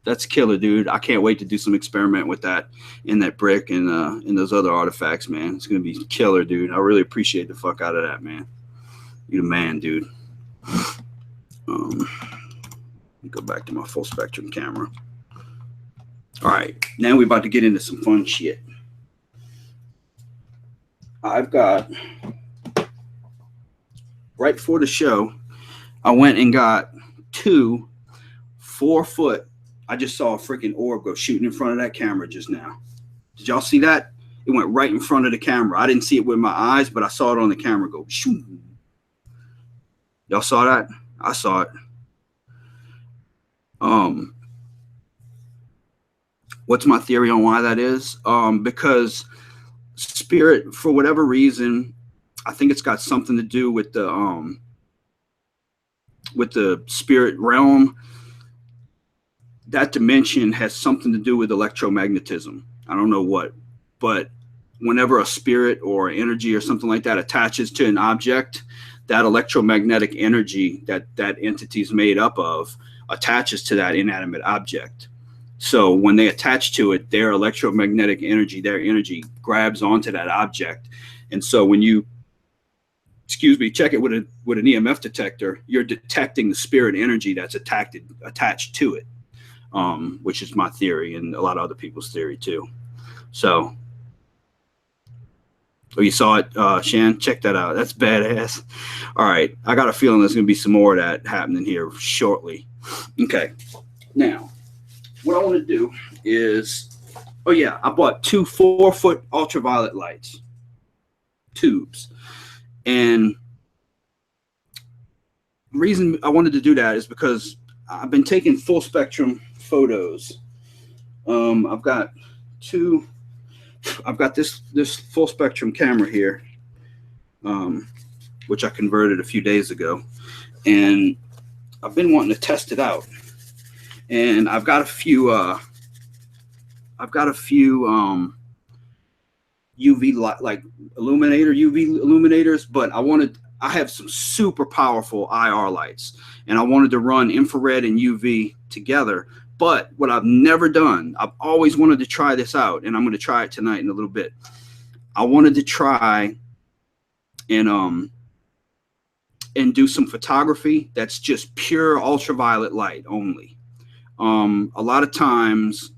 That's killer, dude. I can't wait to do some experiment with that in that brick and in those other artifacts, man. It's gonna be killer, dude. I really appreciate the fuck out of that, man. You the man, dude. Let me go back to my full spectrum camera. All right, now we're about to get into some fun shit. I've got, right before the show, I went and got 2 4-foot. I just saw a freaking orb go shooting in front of that camera just now. Did y'all see that? It went right in front of the camera. I didn't see it with my eyes, but I saw it on the camera go shoo. Y'all saw that? I saw it. What's my theory on why that is? Because spirit, for whatever reason, I think it's got something to do with the with the spirit realm, that dimension has something to do with electromagnetism. I don't know what, but whenever a spirit or energy or something like that attaches to an object, that electromagnetic energy that that entity is made up of attaches to that inanimate object. So when they attach to it, their electromagnetic energy, their energy grabs onto that object. And so when you, check it with an EMF detector, you're detecting the spirit energy that's attached to it, which is my theory and a lot of other people's theory too. So, oh, you saw it, Shan? Check that out. That's badass. All right. I got a feeling there's going to be some more of that happening here shortly. Okay. Now, what I want to do is, oh yeah, I bought 2 4-foot ultraviolet lights, tubes. And the reason I wanted to do that is because I've been taking full spectrum photos. I've got this full spectrum camera here, which I converted a few days ago, and I've been wanting to test it out. And I've got a few UV light, like UV illuminators, but I have some super powerful IR lights, and I wanted to run infrared and UV together. But what I've never done, I've always wanted to try this out, and I'm going to try it tonight in a little bit. I wanted to try and do some photography that's just pure ultraviolet light only. A lot of times,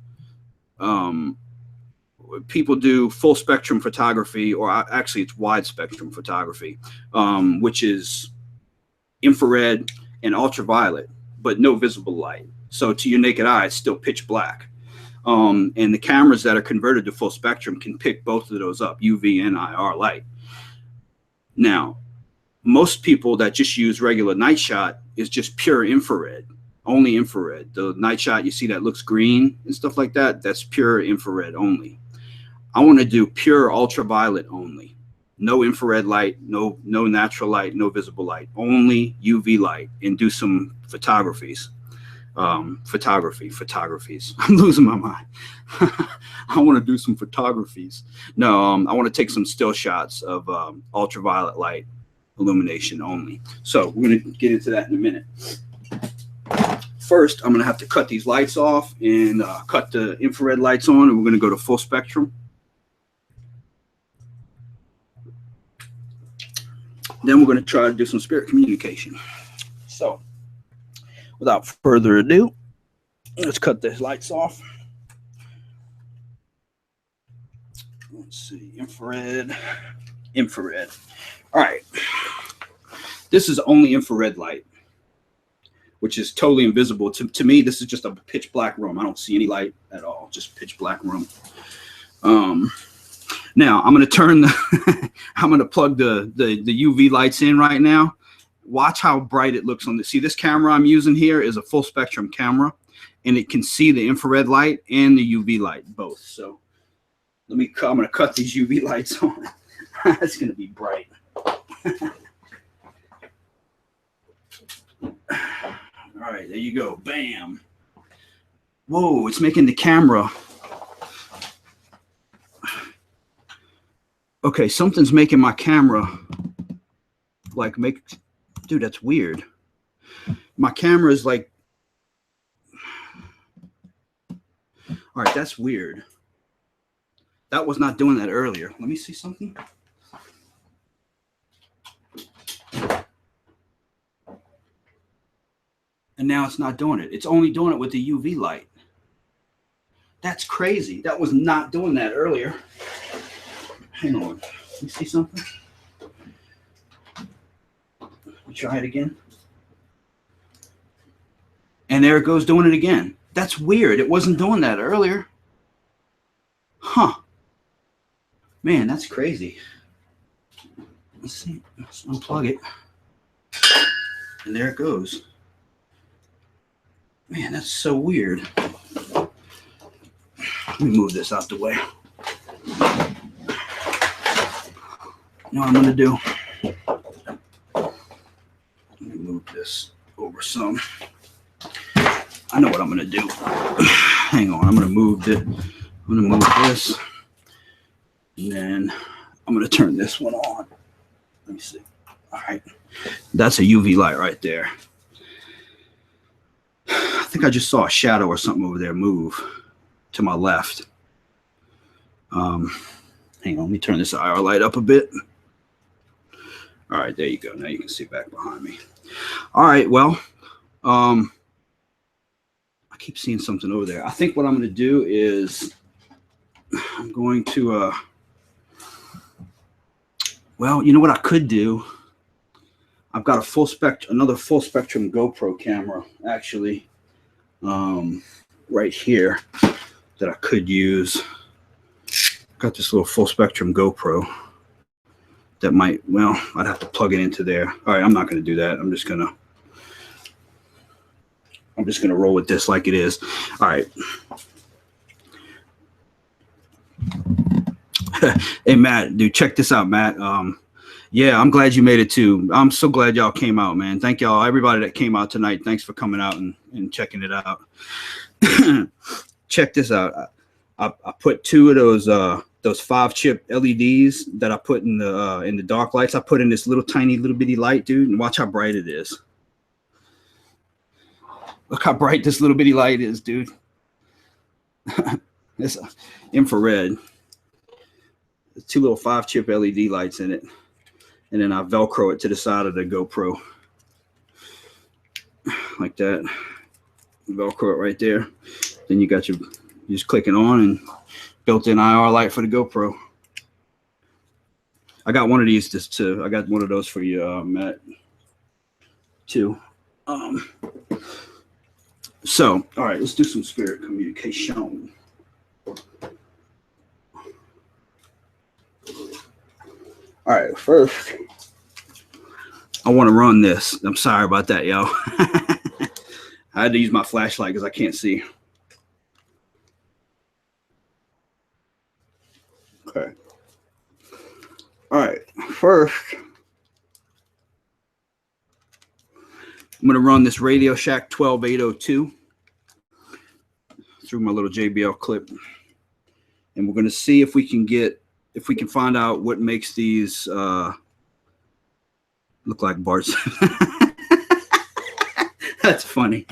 people do full spectrum photography, or actually it's wide spectrum photography, which is infrared and ultraviolet, but no visible light. So to your naked eye, it's still pitch black. And the cameras that are converted to full spectrum can pick both of those up, UV and IR light. Now, most people that just use regular night shot is just pure infrared, only infrared. The night shot you see that looks green and stuff like that, that's pure infrared only. I want to do pure ultraviolet only. No infrared light, no natural light, no visible light, only UV light, and do some photographies. Photographies. I'm losing my mind. I want to do some photographies. No, I want to take some still shots of ultraviolet light illumination only. So we're going to get into that in a minute. First, I'm going to have to cut these lights off and cut the infrared lights on, and we're going to go to full spectrum. Then we're going to try to do some spirit communication. So, without further ado, let's cut the lights off. Let's see, infrared. All right. This is only infrared light, which is totally invisible. To me, this is just a pitch black room. I don't see any light at all, just pitch black room. Now I'm going to turn I'm going to plug the UV lights in right now. Watch how bright it looks on the, see this camera I'm using here is a full spectrum camera, and it can see the infrared light and the UV light both. So I'm going to cut these UV lights on. It's going to be bright. All right, there you go. Bam. Whoa, it's making the camera. Okay, something's making my camera like dude, that's weird. My camera is like, all right, that's weird. That was not doing that earlier. Let me see something. And now it's not doing it. It's only doing it with the UV light. That's crazy. That was not doing that earlier. Hang on. Let me see something. Let me try it again. And there it goes doing it again. That's weird. It wasn't doing that earlier. Huh. Man, that's crazy. Let's see. Let's unplug it. And there it goes. Man, that's so weird. Let me move this out the way. You know what I'm going to do? Let me move this over over some. I know what I'm going to do. Hang on. I'm going to move it. I'm going to move this. And then I'm going to turn this one on. Let me see. All right. That's a UV light right there. I think I just saw a shadow or something over there move to my left. Hang on. Let me turn this IR light up a bit. All right. There you go. Now you can see back behind me. All right. Well, I keep seeing something over there. I think what I'm going to do is I'm going to, well, you know what I could do? I've got another full spectrum GoPro camera actually, right here that I could use. Got this little full spectrum GoPro that might, well, I'd have to plug it into there. All right, I'm not going to do that. I'm just going to roll with this like it is. All right. Hey, Matt, dude, check this out, Matt. Yeah, I'm glad you made it too. I'm so glad y'all came out, man. Thank y'all, everybody that came out tonight. Thanks for coming out and checking it out. Check this out. I put two of those 5-chip LEDs that I put in the dark lights. I put in this little bitty light, dude, and watch how bright it is. Look how bright this little bitty light is, dude. It's infrared. There's two little 5-chip LED lights in it. And then I Velcro it to the side of the GoPro. Like that. Velcro it right there. Then you just click it on and built-in IR light for the GoPro. I got one of these I got one of those for you, Matt, too. So, all right, let's do some spirit communication. All right, first, I want to run this. I'm sorry about that, yo. I had to use my flashlight because I can't see. Okay. All right, first, I'm going to run this Radio Shack 12802 through my little JBL clip. And we're going to see if we can find out what makes these look like Bart's. That's funny.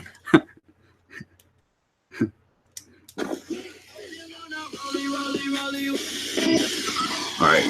All right.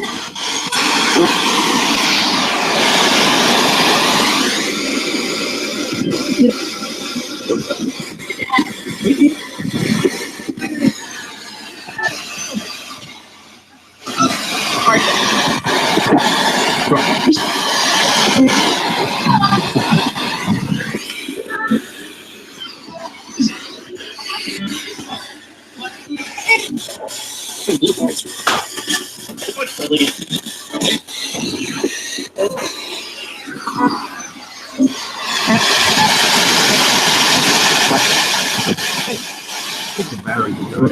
The battery is good.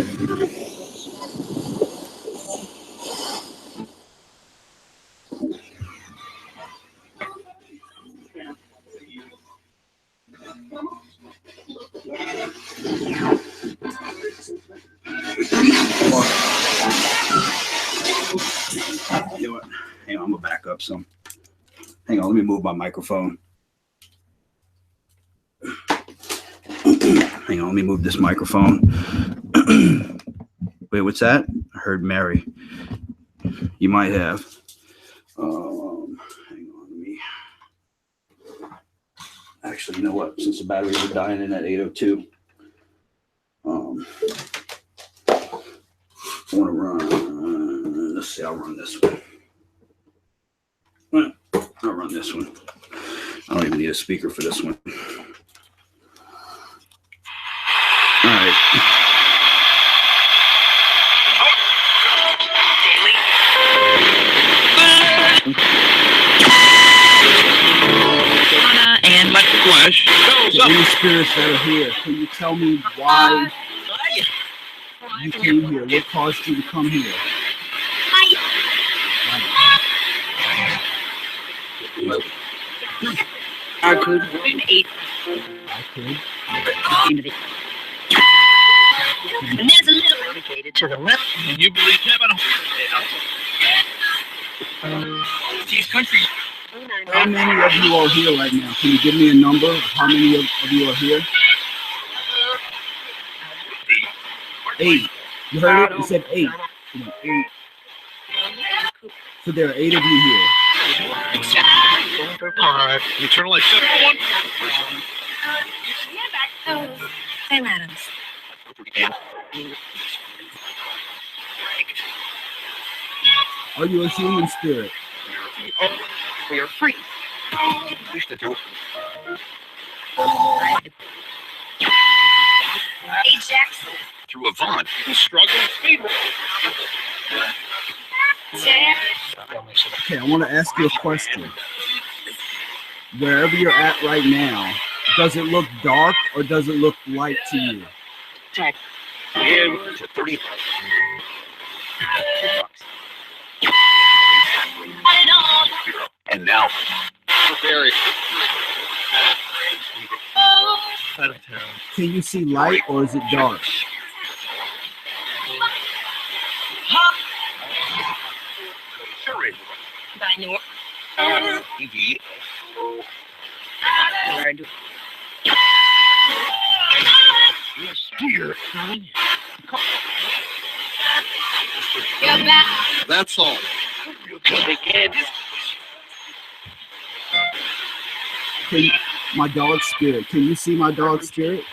You know what? Hang on, I'm gonna back up some. Hang on, let me move my microphone. Hang on, let me move this microphone. Wait, what's that? I heard Mary. You might have. Hang on, let me. Actually, you know what? Since the batteries are dying in at 802, I want to run. Let's see. I'll run this one. I'll run this one. I don't even need a speaker for this one. All right. And let the flesh So any spirits that are here, can you tell me why you came here? What caused you to come here? I could eat. could. And there's a little indicated to the left. And you believe Kevin? These countries. How many of you are here right now? Can you give me a number of how many of you are here? 8. You heard it? You said 8. 8. So there are 8 of you here. Eternal life. Sam Adams. Are you a human spirit? We are free. Jackson. Through a Vaughn. Struggle speed. Okay, I want to ask you a question. Wherever you're at right now, does it look dark or does it look light to you? Tech. Yeah, 30. And now, very. Can you see light or is it dark? That's all. My dog spirit. Can you see my dog spirit?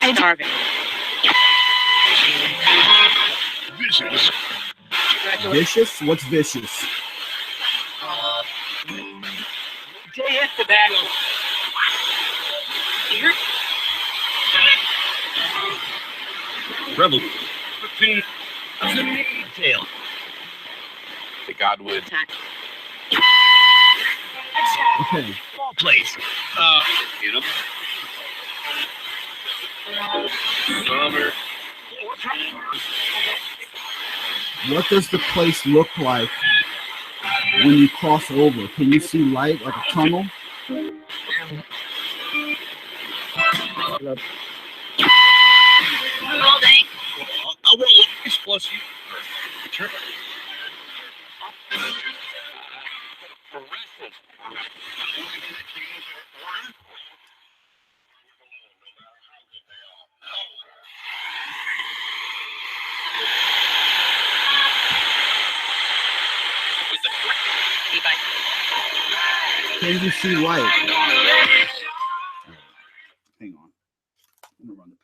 Hey, Darvin. Vicious? What's vicious? Day after battle. Rebel. Tail. The Godwood. Okay. Small place. You know. Summer. What does the place look like when you cross over? Can you see light like a tunnel? I will always plus you. Sure. Can you see light? Hang on. I'm gonna run the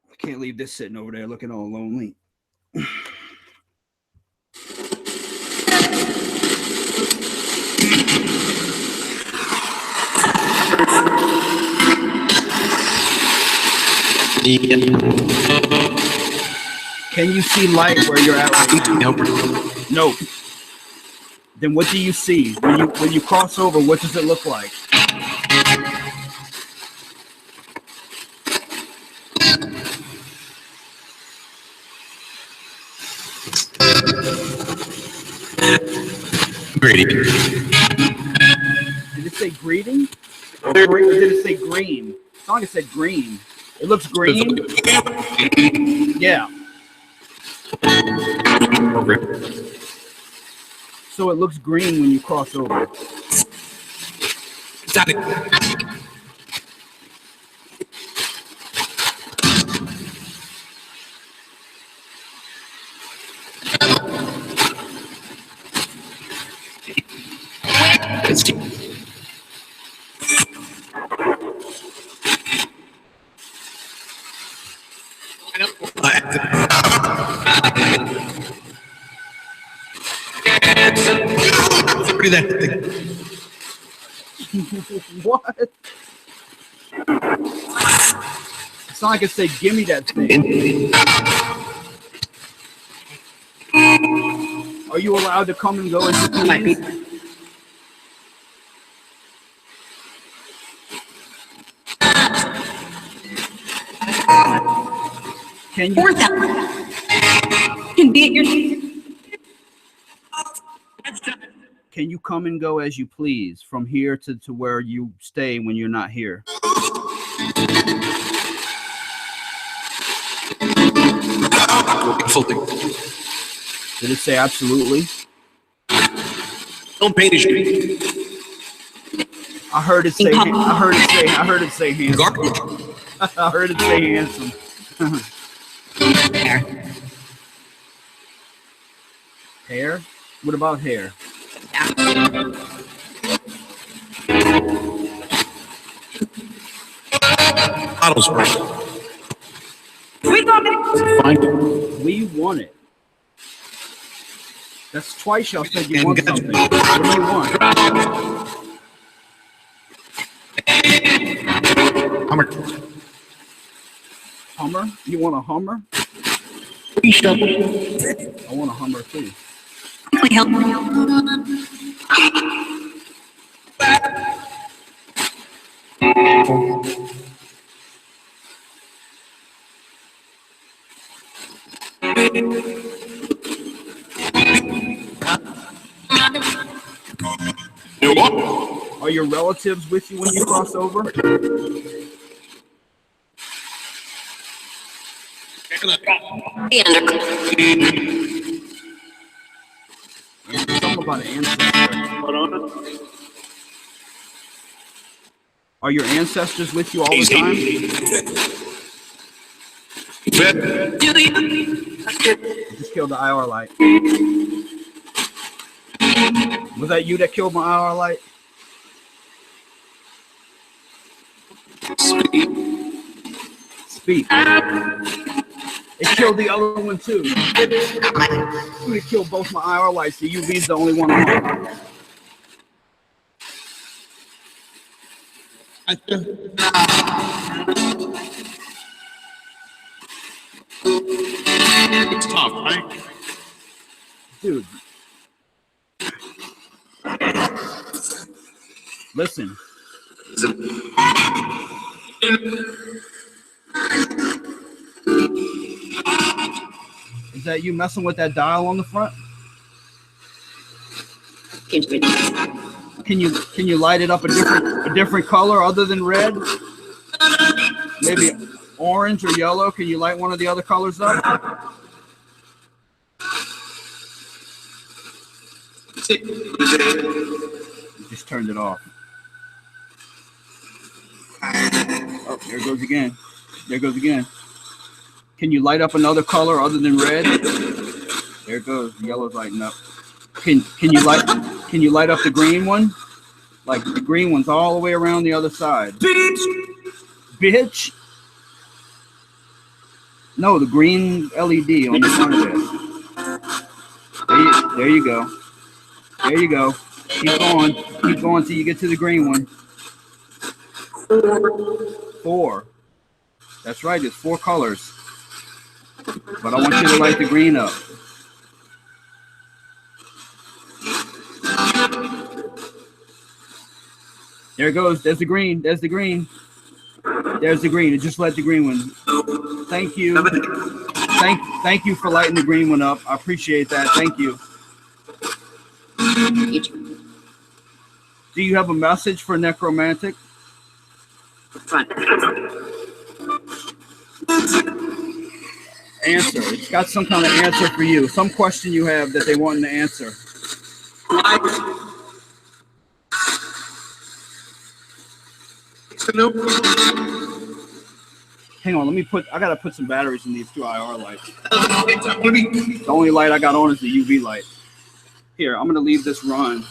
I can't leave this sitting over there looking all lonely. Can you see light where you're at right now? No. Then what do you see? When you cross over, what does it look like? Greeting. Did it say greeting? Or did it say green? I thought it said green. It looks green. Yeah. So it looks green when you cross over. What? It's not like it said, give me that thing. Are you allowed to come and go as you please? Can you? Can you come and go as you please from here to where you stay when you're not here? Did it say absolutely? Don't pay this. I heard it say. I heard it say handsome. Garbage. I heard it say handsome. Hair? What about hair? Bottle spray. We want it. Find it. We want it. That's twice y'all said you want something. What do you want? Hummer. Hummer? You want a Hummer? I want a Hummer too. We help. Are your relatives with you when you cross over? Something about an ancestor. Are your ancestors with you all the time? I just killed the IR light. Was that you that killed my IR light? Speak. It killed the other one too. It killed both my IR lights. The UV's the only one on. It's tough, right? Dude. Listen. Is that you messing with that dial on the front? Can you light it up a different color other than red? Maybe orange or yellow. Can you light one of the other colors up? You just turned it off. Oh, there it goes again. There it goes again. Can you light up another color other than red? There it goes. The yellow's lighting up. Can you light up the green one? Like the green one's all the way around the other side. Bitch. No, the green LED on the front of it. There you go. There you go. Keep going. Keep going till you get to the green one. 4. That's right. There's 4 colors. But I want you to light the green up. There it goes. There's the green. There's the green. There's the green. It just lit the green one. Thank you. Thank you for lighting the green one up. I appreciate that. Thank you. Do you have a message for Necromantic? Answer. It's got some kind of answer for you. Some question you have that they want to answer. Hang on, I gotta put some batteries in these 2 IR lights. The only light I got on is the UV light. Here, I'm gonna leave this run.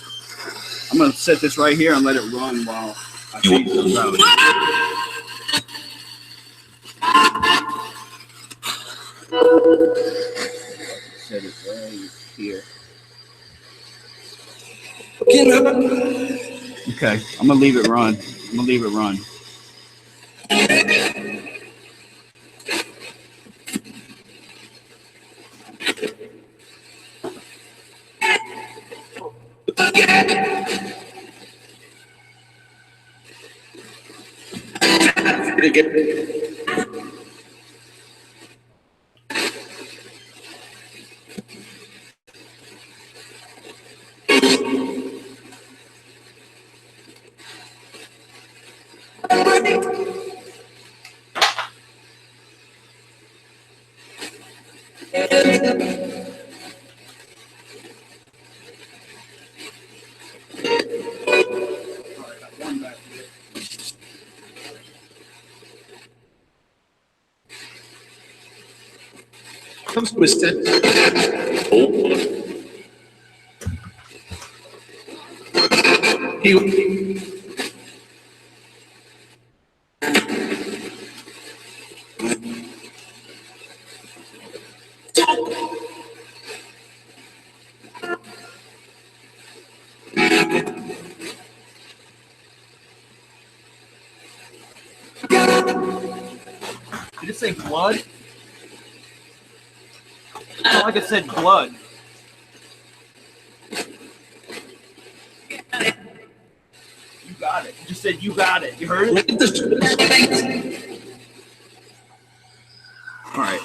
I'm gonna set this right here and let it run while I change this out. Set it right here. Okay, I'm gonna leave it run. I'm gonna leave it run. comes to a set. He Did it say blood? I felt like it said blood. You got it. It just said you got it. You heard it? All right.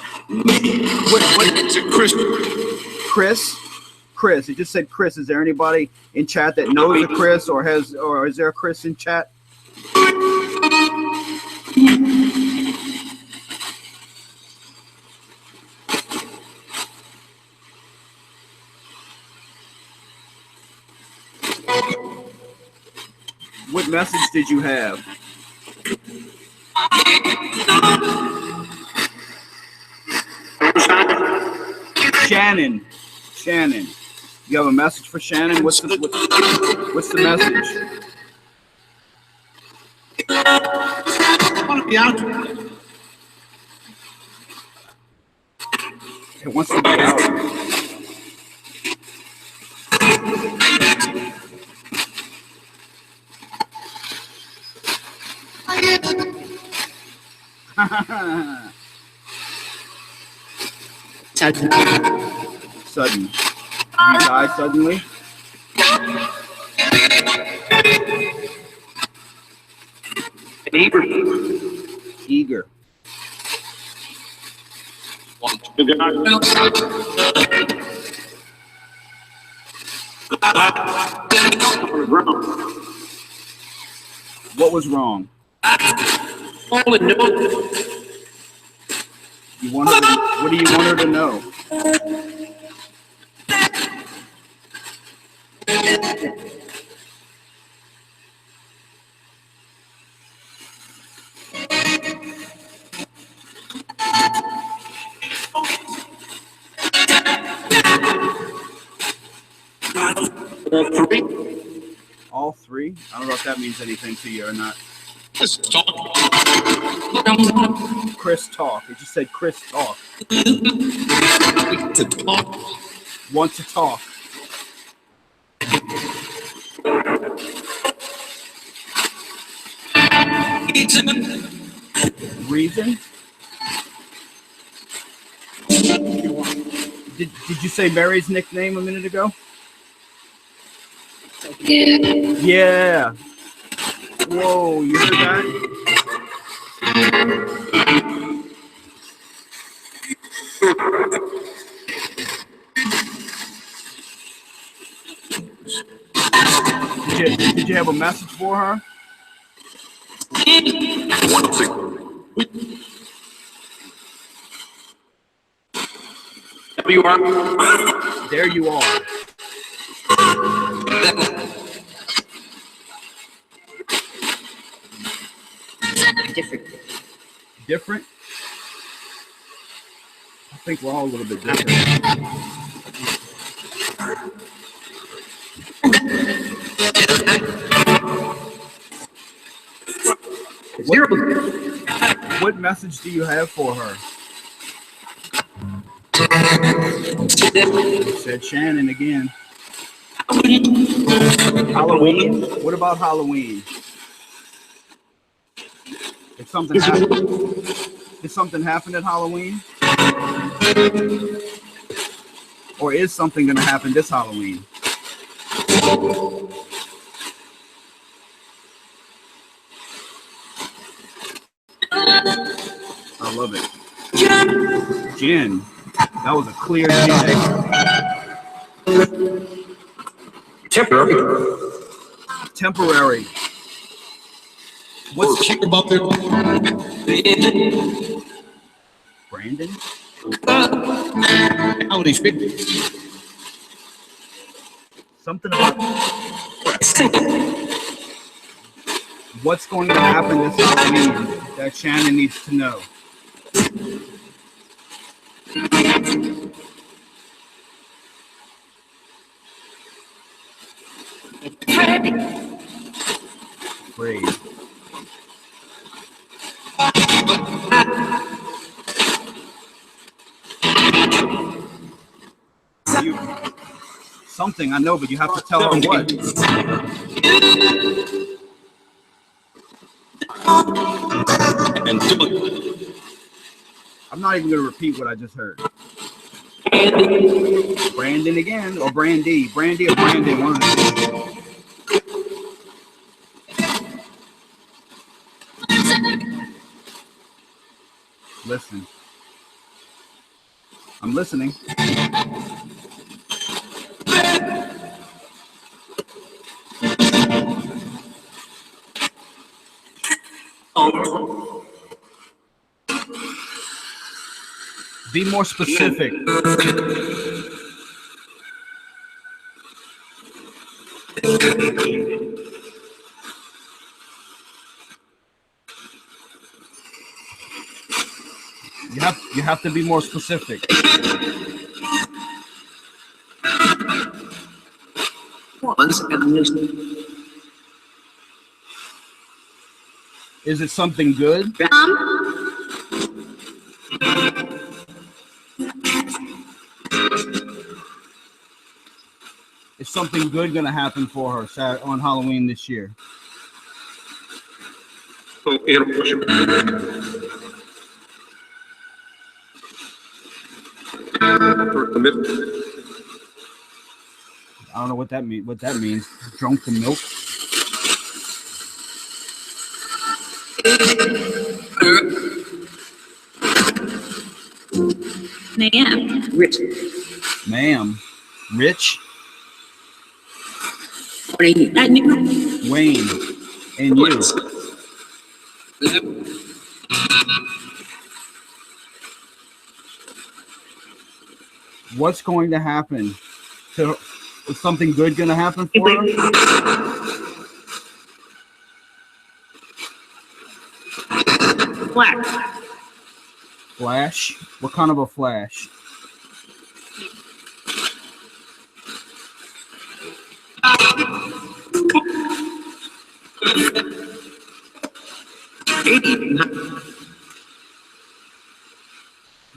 What? Chris. It just said Chris. Is there anybody in chat that knows a Chris, or is there a Chris in chat? What message did you have? Shannon. You have a message for Shannon? What's the message? I want to be out. It wants to be out. Sudden. You die suddenly? Eager. What was wrong? What do you want her to know? All three? I don't know if that means anything to you or not. Chris talk. Chris talk. It just said Chris talk. To talk. Want to talk. Reason? Did you say Mary's nickname a minute ago? Yeah. Whoa, you heard that? Did you have a message for her? There you are. Different? I think we're all a little bit different. What message do you have for her? Said Shannon again. Halloween? What about Halloween? Did something happen at Halloween? Or is something going to happen this Halloween? I love it. Gin. That was a clear gin. Temporary. What's kick about their Brandon? how they fit? Something about what's going to happen this Halloween that Shannon needs to know. afraid. Something I know, but you have to tell her what. And I'm not even going to repeat what I just heard. Brandon again, or Brandy. Brandy or Brandon, one of the two. Listen. I'm listening. Be more specific. You have to be more specific. Is it something good? Is something good going to happen for her on Halloween this year? I don't know what that means. What that means? Drunk the milk. Ma'am. Rich. Ma'am. Rich. Wayne. Wayne. And you. What's going to happen? So, is something good going to happen for her? Flash. Flash? What kind of a flash?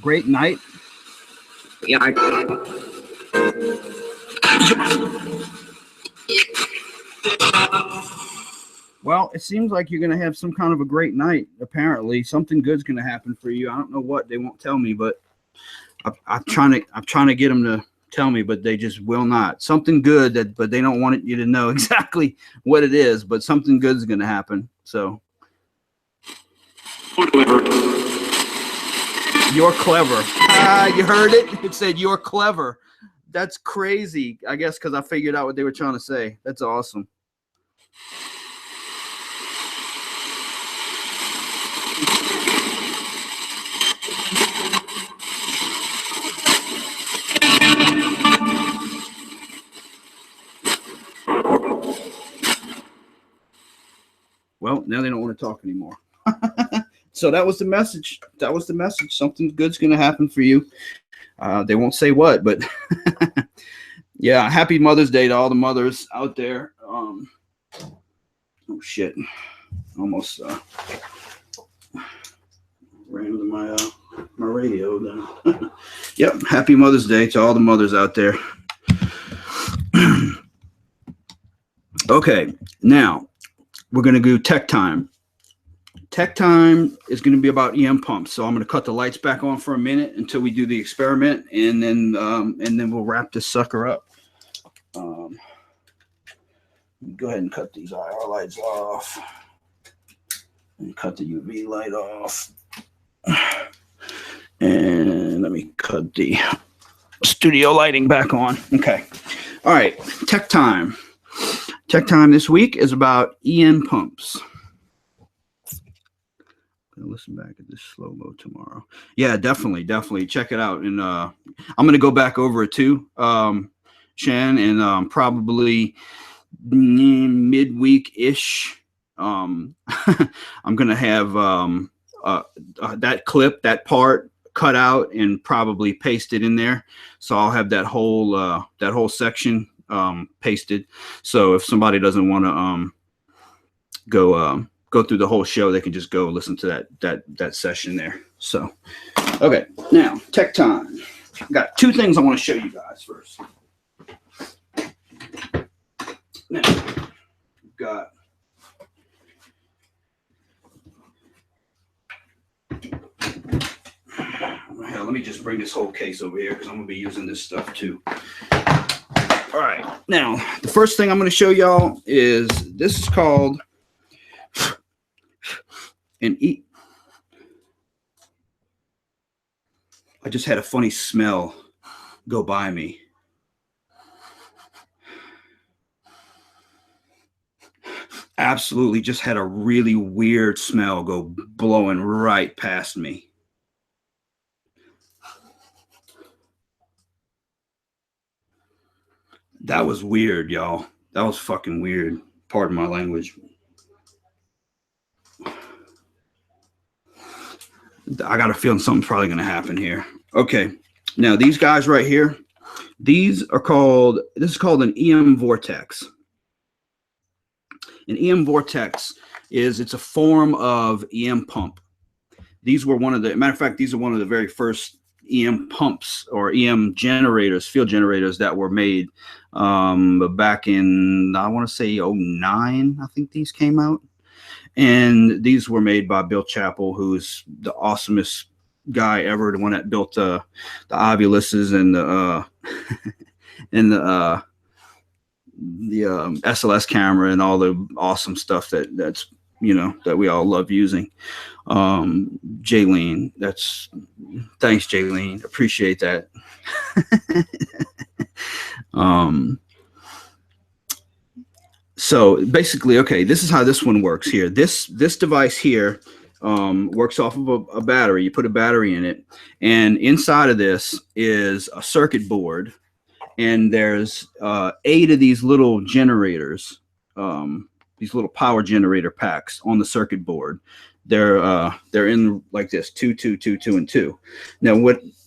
Great night. Yeah. Well, it seems like you're going to have some kind of a great night. Apparently, something good's going to happen for you. I don't know what. They won't tell me, but I'm trying to get them to tell me, but they just will not. Something good, but they don't want you to know exactly what it is. But something good's going to happen. So you're clever. You heard it? It said you're clever. That's crazy. I guess because I figured out what they were trying to say. That's awesome. Well, now they don't want to talk anymore. So that was the message. That was the message. Something good's going to happen for you. They won't say what, but yeah, happy Mother's Day to all the mothers out there. Oh, shit. Almost ran into my radio then. Yep, happy Mother's Day to all the mothers out there. Okay, now we're going to do Tech Time. Tech Time is going to be about EM pumps. So I'm going to cut the lights back on for a minute until we do the experiment, and then we'll wrap this sucker up. Go ahead and cut these IR lights off, and cut the UV light off, and let me cut the studio lighting back on. Okay, all right. Tech Time. Tech Time this week is about EM pumps. Gonna listen back at this slow-mo tomorrow. Yeah, definitely check it out. And I'm gonna go back over it too, Shan, and probably midweek ish. I'm gonna have that clip, that part cut out and probably paste it in there. So I'll have that whole section pasted. So if somebody doesn't want to go through the whole show, they can just go listen to that session there. So, okay, now tech time. I've got two things I want to show you guys first. Now, we've got hell, let me just bring this whole case over here because I'm gonna be using this stuff too. All right, now the first thing I'm going to show y'all is this is called an I just had a funny smell go by me. Absolutely just had a really weird smell go blowing right past me. That was weird, y'all. That was fucking weird. Pardon my language. I got a feeling something's probably going to happen here. Okay. Now, these guys right here, this is called an EM vortex. An EM vortex it's a form of EM pump. These were matter of fact, these are one of the very first EM pumps or EM generators, field generators that were made back in, I want to say 09, I think these came out. And these were made by Bill Chappell, who's the awesomest guy ever, the one that built the Ovuluses and the SLS camera and all the awesome stuff that's that we all love using. Jaylene, thanks Jaylene, appreciate that. So basically, okay, this is how this one works here. This device here works off of a battery. You put a battery in it, and inside of this is a circuit board, and there's 8 of these little generators, these little power generator packs on the circuit board. They're in like this 2, 2, 2, 2, and 2. Now,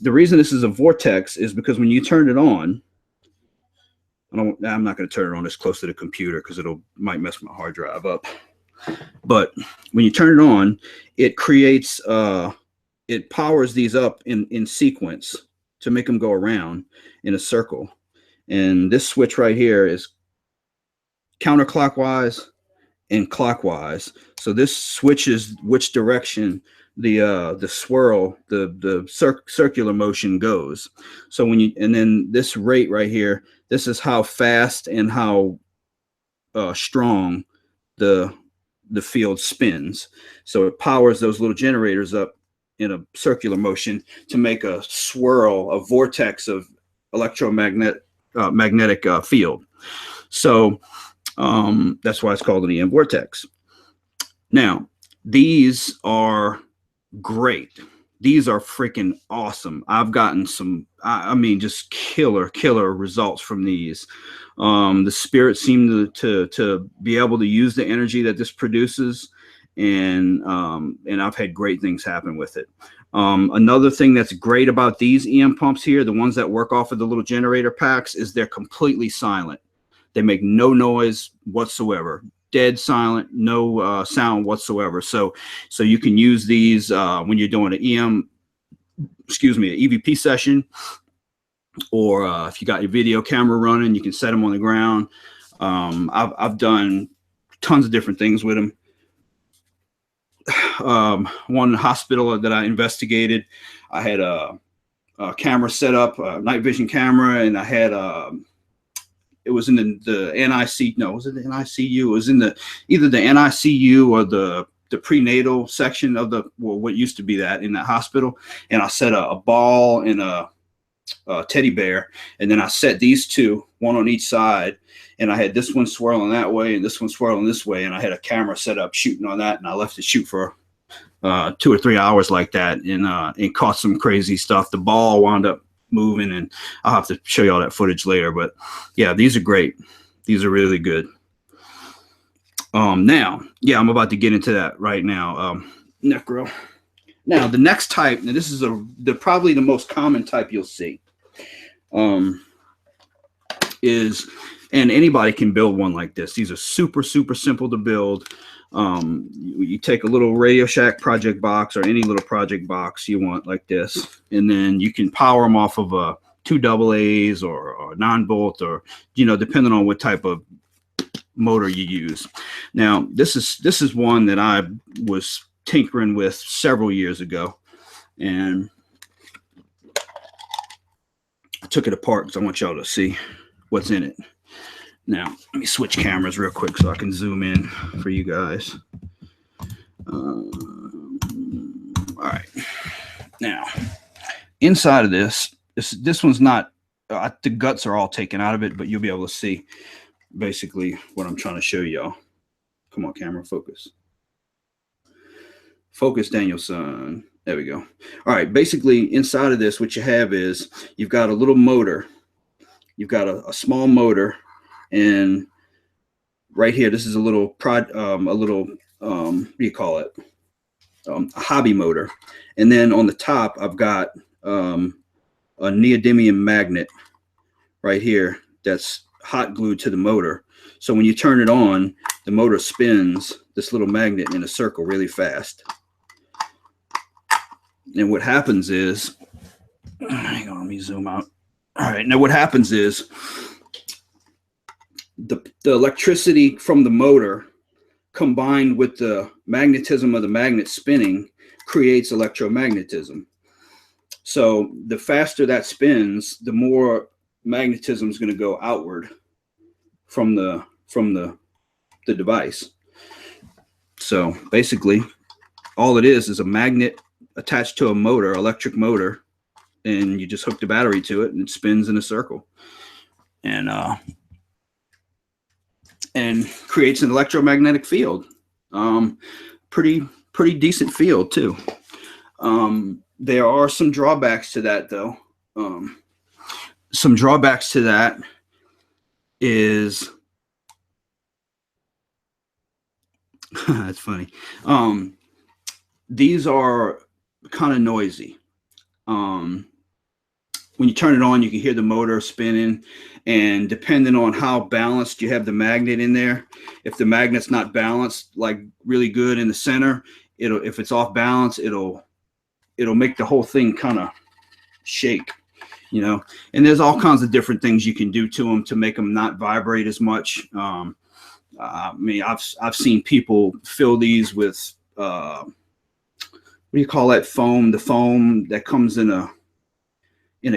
the reason this is a vortex is because when you turn it on, I'm not going to turn it on this close to the computer because might mess my hard drive up. But when you turn it on, it creates it powers these up in sequence to make them go around in a circle. And this switch right here is counterclockwise and clockwise. So this switches which direction the swirl, the circular motion goes. So and then this rate right here, this is how fast and how strong the field spins. So it powers those little generators up in a circular motion to make a swirl, a vortex of magnetic field. So that's why it's called an EM vortex. Now, these are great. These are freaking awesome. I've gotten some, I mean, just killer results from these. The spirits seem to be able to use the energy that this produces, and I've had great things happen with it. Another thing that's great about these EM pumps here, the ones that work off of the little generator packs, is they're completely silent. They make no noise whatsoever. Dead silent, no sound whatsoever. So you can use these when you're doing an an EVP session, or if you got your video camera running, you can set them on the ground. I've done tons of different things with them. One hospital that I investigated, I had a camera set up, a night vision camera, and I had it was in the NICU. No, was it the NICU? It was in either the NICU or the prenatal section of what used to be that in that hospital. And I set a ball and a teddy bear, and then I set these two, one on each side, and I had this one swirling that way and this one swirling this way, and I had a camera set up shooting on that, and I left it shoot for 2 or 3 hours like that, and caught some crazy stuff. The ball wound up moving, and I'll have to show you all that footage later. But yeah, these are great. These are really good. Now, yeah, I'm about to get into that right now. Necro. Now, the next type, and this is probably the most common type you'll see, is, and anybody can build one like this. These are super simple to build. You take a little Radio Shack project box or any little project box you want like this, and then you can power them off of a 2 AA's or 9-volt, or depending on what type of motor you use. Now this is one that I was tinkering with several years ago, and I took it apart because I want y'all to see what's in it. Now let me switch cameras real quick so I can zoom in for you guys. All right, now inside of this one's not, the guts are all taken out of it, but you'll be able to see basically what I'm trying to show y'all. Come on, camera, focus. Focus, Danielson. There we go. All right, basically inside of this, what you have is you've got a little motor. You've got a small motor, and right here, this is a little what do you call it? A hobby motor. And then on the top, I've got a neodymium magnet right here that's hot glued to the motor. So when you turn it on, the motor spins this little magnet in a circle really fast. And what happens is, hang on, let me zoom out. All right, now what happens is the electricity from the motor combined with the magnetism of the magnet spinning creates electromagnetism. So the faster that spins, the more magnetism is going to go outward from the device. So basically, all it is a magnet attached to a motor, electric motor, and you just hook the battery to it, and it spins in a circle, and creates an electromagnetic field. Pretty decent field too. There are some drawbacks to that, though. Some drawbacks to that is that's funny. These are kind of noisy. When you turn it on, you can hear the motor spinning, and depending on how balanced you have the magnet in there, if the magnet's not balanced like really good in the center, if it's off balance, it'll make the whole thing kind of shake, and there's all kinds of different things you can do to them to make them not vibrate as much. I mean, I've seen people fill these with what do you call that foam? The foam that comes in a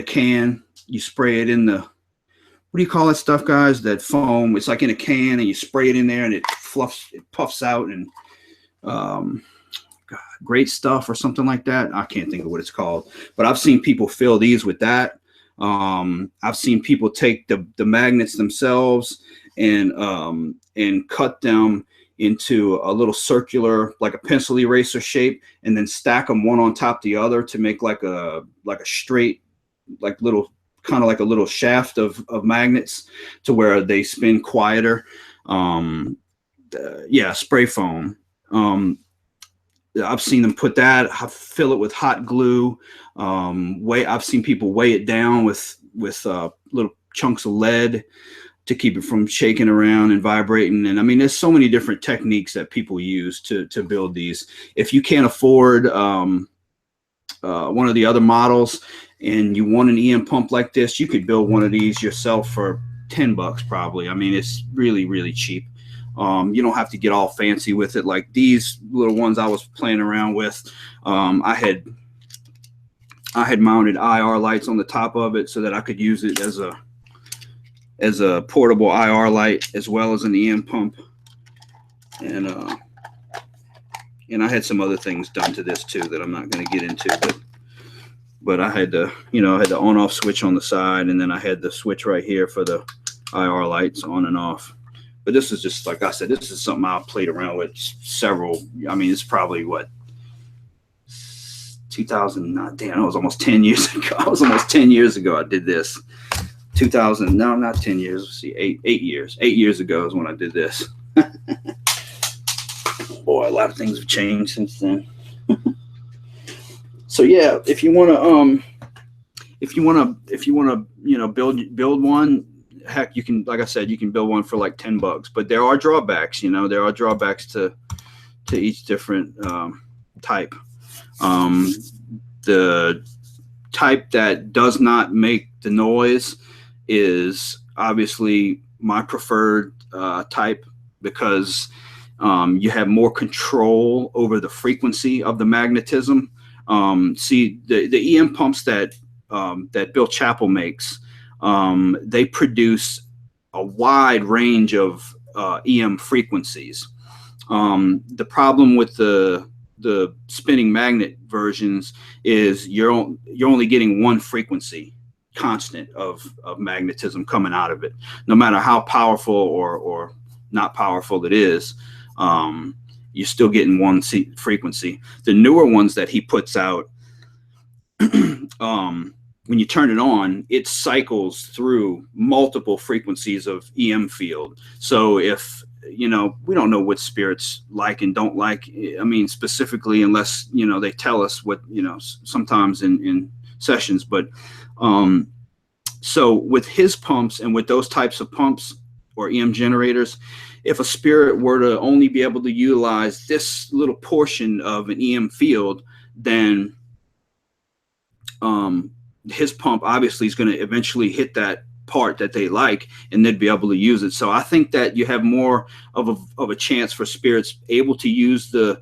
can. You spray it in the, what do you call that stuff, guys? That foam. It's like in a can, and you spray it in there, and it puffs out, and great stuff or something like that. I can't think of what it's called, but I've seen people fill these with that. I've seen people take the magnets themselves and cut them into a little circular, like a pencil eraser shape, and then stack them one on top of the other to make like a straight, like little, kind of like a little shaft of magnets to where they spin quieter. Yeah, spray foam. I've seen them put that, fill it with hot glue. I've seen people weigh it down with little chunks of lead to keep it from shaking around and vibrating. And I mean, there's so many different techniques that people use to build these. If you can't afford one of the other models and you want an EM pump like this, you could build one of these yourself for $10 probably. I mean, it's really, really cheap. You don't have to get all fancy with it. Like these little ones I was playing around with, I had mounted IR lights on the top of it so that I could use it as a portable IR light as well as an EM pump. And I had some other things done to this too that I'm not going to get into, but I had the, I had the on off switch on the side, and then I had the switch right here for the IR lights on and off. But this is just, like I said, this is something I played around with several. I mean, it's probably what, 2000. Damn, it was almost 10 years ago. It was almost 10 years ago I did this. 2000. No, not 10 years. Let's see, 8 years. 8 years ago is when I did this. Boy, a lot of things have changed since then. So yeah, if you want to, build one. Heck, you can, like I said, you can build one for like $10, but there are drawbacks. There are drawbacks to different type. The type that does not make the noise is obviously my preferred type, because you have more control over the frequency of the magnetism. See, the EM pumps that Bill Chappell makes, they produce a wide range of EM frequencies. The problem with the spinning magnet versions is you're only getting one frequency constant of magnetism coming out of it, no matter how powerful or not powerful it is. You're still getting one frequency. The newer ones that he puts out, when you turn it on, it cycles through multiple frequencies of EM field. So if, you know, we don't know what spirits like and don't like, I mean, specifically, unless, you know, they tell us what, you know, sometimes in sessions. But so with his pumps and with those types of pumps or EM generators, if a spirit were to only be able to utilize this little portion of an EM field, then his pump obviously is going to eventually hit that part that they like, and they'd be able to use it. So I think that you have more of a chance for spirits able to use the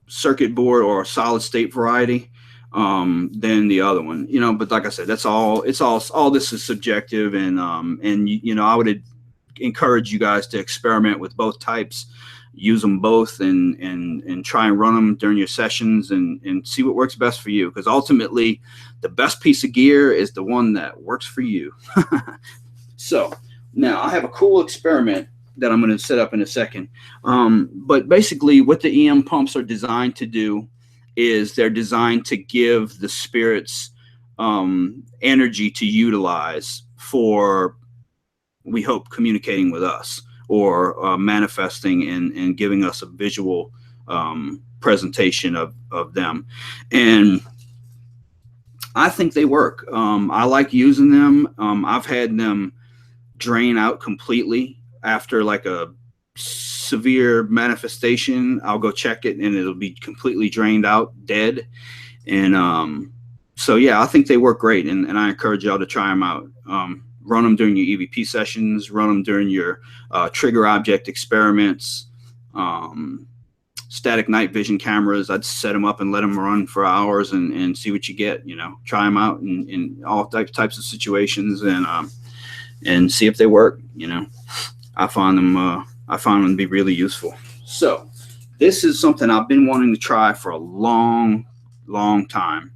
circuit board or solid state variety than the other one, you know. But like I said, that's all this is subjective, and you know, I would encourage you guys to experiment with both types, use them both, and try and run them during your sessions and see what works best for you, because ultimately the best piece of gear is the one that works for you. So now I have a cool experiment that I'm going to set up in a second, but basically what the EM pumps are designed to do is they're designed to give the spirits energy to utilize for, we hope, communicating with us, or manifesting and giving us a visual presentation of them. And I think they work. I like using them. I've had them drain out completely after like a severe manifestation. I'll go check it and it'll be completely drained out, dead. And so yeah, I think they work great, and I encourage y'all to try them out. Run them during your EVP sessions, run them during your trigger object experiments, static night vision cameras. I'd set them up and let them run for hours and see what you get, you know, try them out in all types of situations, and see if they work. You know, I found them to be really useful. So this is something I've been wanting to try for a long time.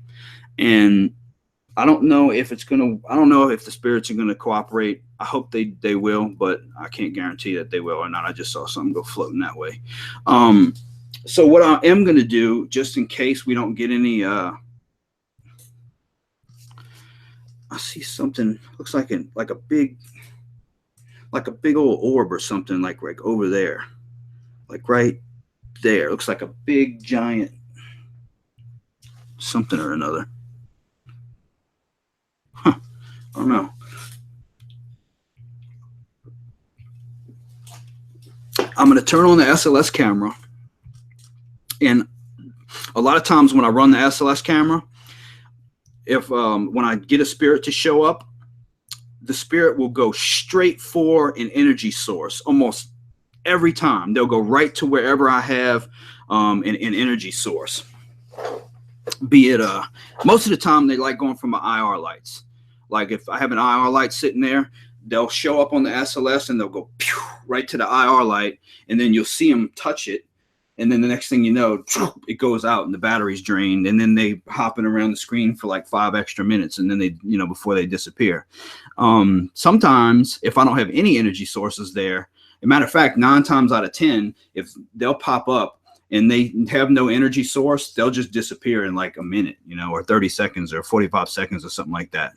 And I don't know if the spirits are gonna cooperate. I hope they will, but I can't guarantee that they will or not. I just saw something go floating that way. So what I am gonna do, just in case we don't get any, I see something looks like a big old orb or something, like over there, like right there. It looks like a big giant something or another. I don't know. I'm going to turn on the SLS camera. And a lot of times when I run the SLS camera, if when I get a spirit to show up, the spirit will go straight for an energy source almost every time. They'll go right to wherever I have an energy source. Be it most of the time they like going for my IR lights. Like if I have an IR light sitting there, they'll show up on the SLS and they'll go pew, right to the IR light, and then you'll see them touch it, and then the next thing you know, it goes out and the battery's drained, and then they hopping around the screen for like 5 extra minutes, and then they, you know, before they disappear. Sometimes if I don't have any energy sources there, as a matter of fact, 9 times out of 10, if they'll pop up and they have no energy source, they'll just disappear in like a minute, you know, or 30 seconds or 45 seconds or something like that.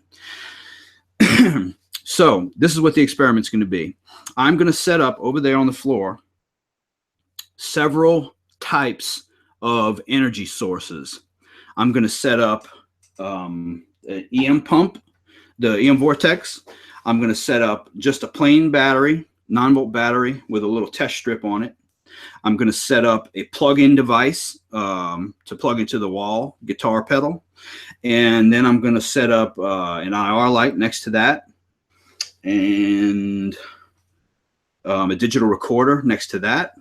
So this is what the experiment's going to be. I'm going to set up over there on the floor several types of energy sources. I'm going to set up an EM pump, the EM vortex. I'm going to set up just a plain battery, 9-volt battery with a little test strip on it. I'm going to set up a plug-in device to plug into the wall guitar pedal. And then I'm going to set up an IR light next to that, and a digital recorder next to that,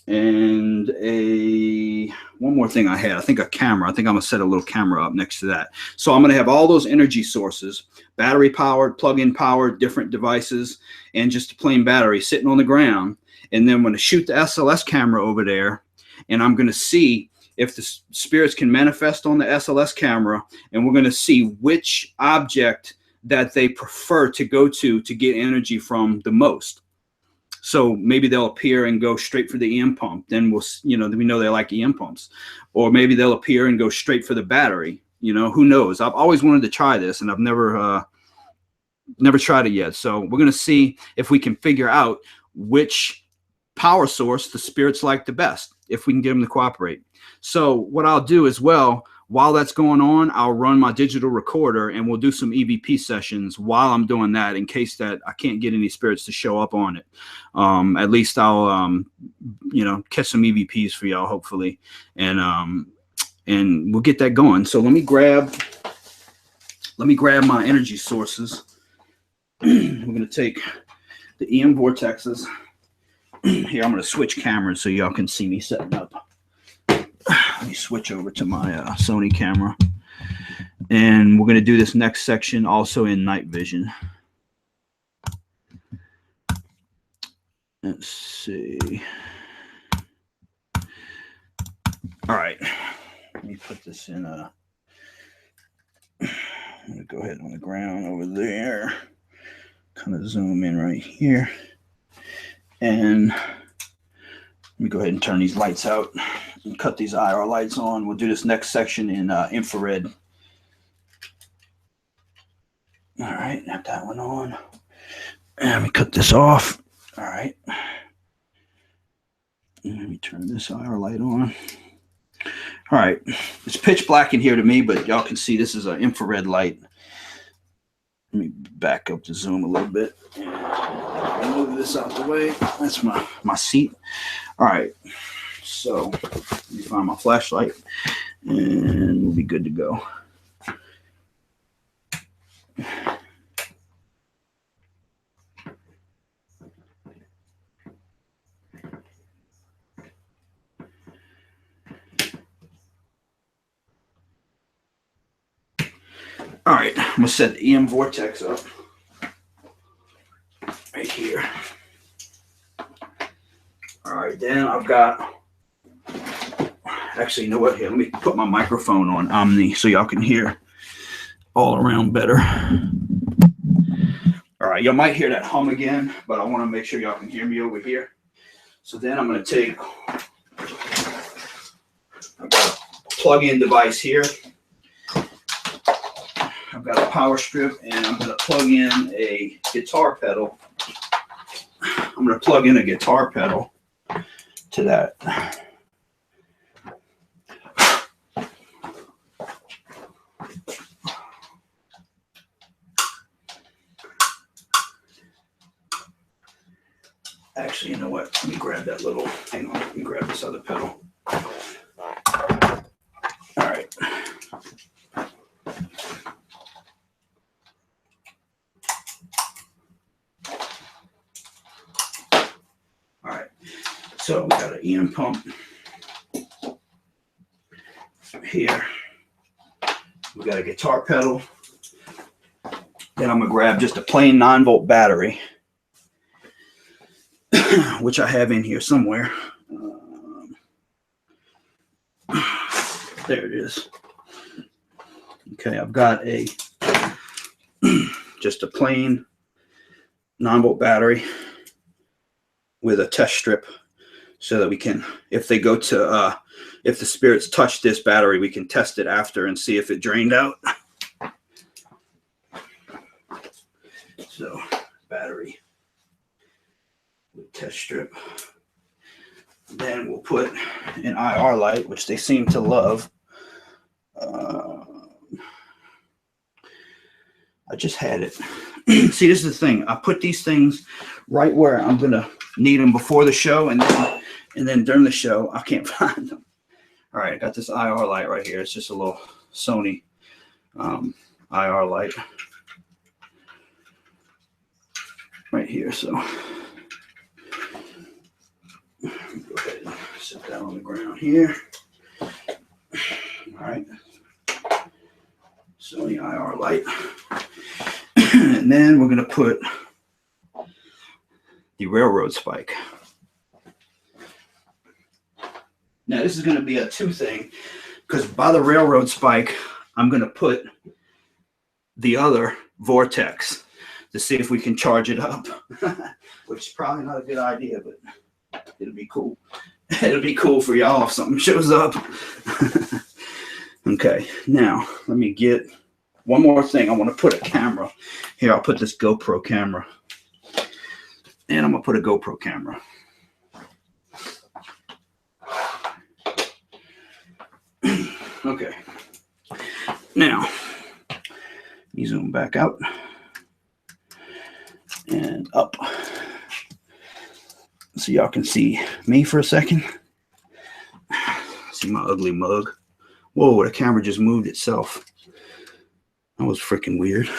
and one more thing I had, I think a camera. I think I'm going to set a little camera up next to that. So I'm going to have all those energy sources, battery powered, plug-in powered, different devices, and just a plain battery sitting on the ground. And then I'm going to shoot the SLS camera over there, and I'm going to see if the spirits can manifest on the SLS camera, and we're going to see which object that they prefer to go to get energy from the most. So maybe they'll appear and go straight for the EM pump. Then we know they like EM pumps. Or maybe they'll appear and go straight for the battery. Who knows? I've always wanted to try this, and I've never tried it yet. So we're going to see if we can figure out which power source the spirits like the best, if we can get them to cooperate. So what I'll do as well, while that's going on, I'll run my digital recorder, and we'll do some EVP sessions while I'm doing that, in case that I can't get any spirits to show up on it. At least I'll, catch some EVPs for y'all, hopefully. And we'll get that going. So let me grab my energy sources. We're going to take the EM vortexes. Here, I'm going to switch cameras so y'all can see me setting up. Let me switch over to my Sony camera. And we're going to do this next section also in night vision. Let's see. All right. Let me put this in I'm going to go ahead on the ground over there. Kind of zoom in right here. And let me go ahead and turn these lights out and cut these IR lights on. We'll do this next section in infrared. All right, have that one on. And let me cut this off. All right. And let me turn this IR light on. All right, it's pitch black in here to me, but y'all can see this is an infrared light. Let me back up the zoom a little bit. Move this out the way. That's my seat. All right, so let me find my flashlight, and we'll be good to go. All right, I'm gonna set the EM vortex up right here. All right, then I've got, actually, you know what? Here, let me put my microphone on Omni so y'all can hear all around better. All right, y'all might hear that hum again, but I want to make sure y'all can hear me over here. So then I'm going to take, I've got a plug-in device here. I've got a power strip, and I'm going to plug in a guitar pedal. I'm going to plug in a guitar pedal to that. Actually, you know what? Let me grab that little, hang on, let me grab this other pedal. All right. All right, so we got an EM pump here. We got a guitar pedal. Then I'm gonna grab just a plain 9-volt battery, which I have in here somewhere. There it is. Okay, I've got a just a plain 9-volt battery with a test strip, so that we can, if they go to, if the spirits touch this battery, we can test it after and see if it drained out. So, battery with test strip. Then we'll put an IR light, which they seem to love. I just had it. See, this is the thing. I put these things right where I'm going to need them before the show, and then And then during the show, I can't find them. All right, I got this IR light right here. It's just a little Sony IR light right here. So go ahead and set that on the ground here. All right, Sony IR light. And then we're going to put the railroad spike. Now this is going to be a 2 thing, because by the railroad spike, I'm going to put the other vortex to see if we can charge it up, which is probably not a good idea, but it'll be cool. It'll be cool for y'all if something shows up. Okay, now let me get one more thing. I want to put a camera here. I'll put this GoPro camera, and I'm going to put a GoPro camera. Okay, now you zoom back out and up so y'all can see me for a second. See my ugly mug. Whoa, the camera just moved itself. That was freaking weird.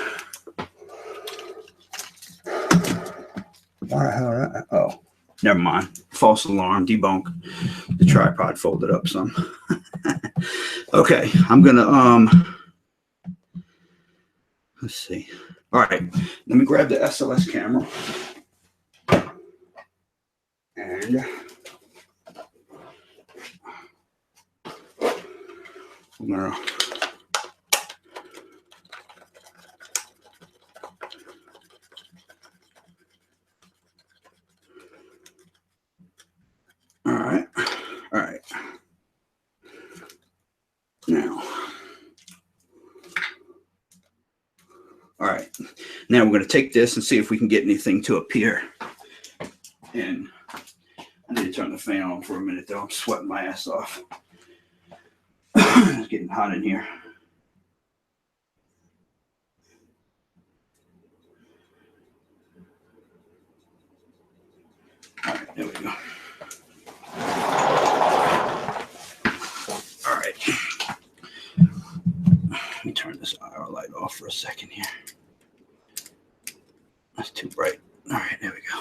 Oh, never mind. False alarm, debunk. The tripod folded up some. Okay, I'm gonna let's see. All right, let me grab the SLS camera and I'm gonna all right. Now we're going to take this and see if we can get anything to appear. And I need to turn the fan on for a minute though. I'm sweating my ass off. It's getting hot in here. All right, there we go. All right. Let me turn this IR light off for a second here. That's too bright. All right, there we go.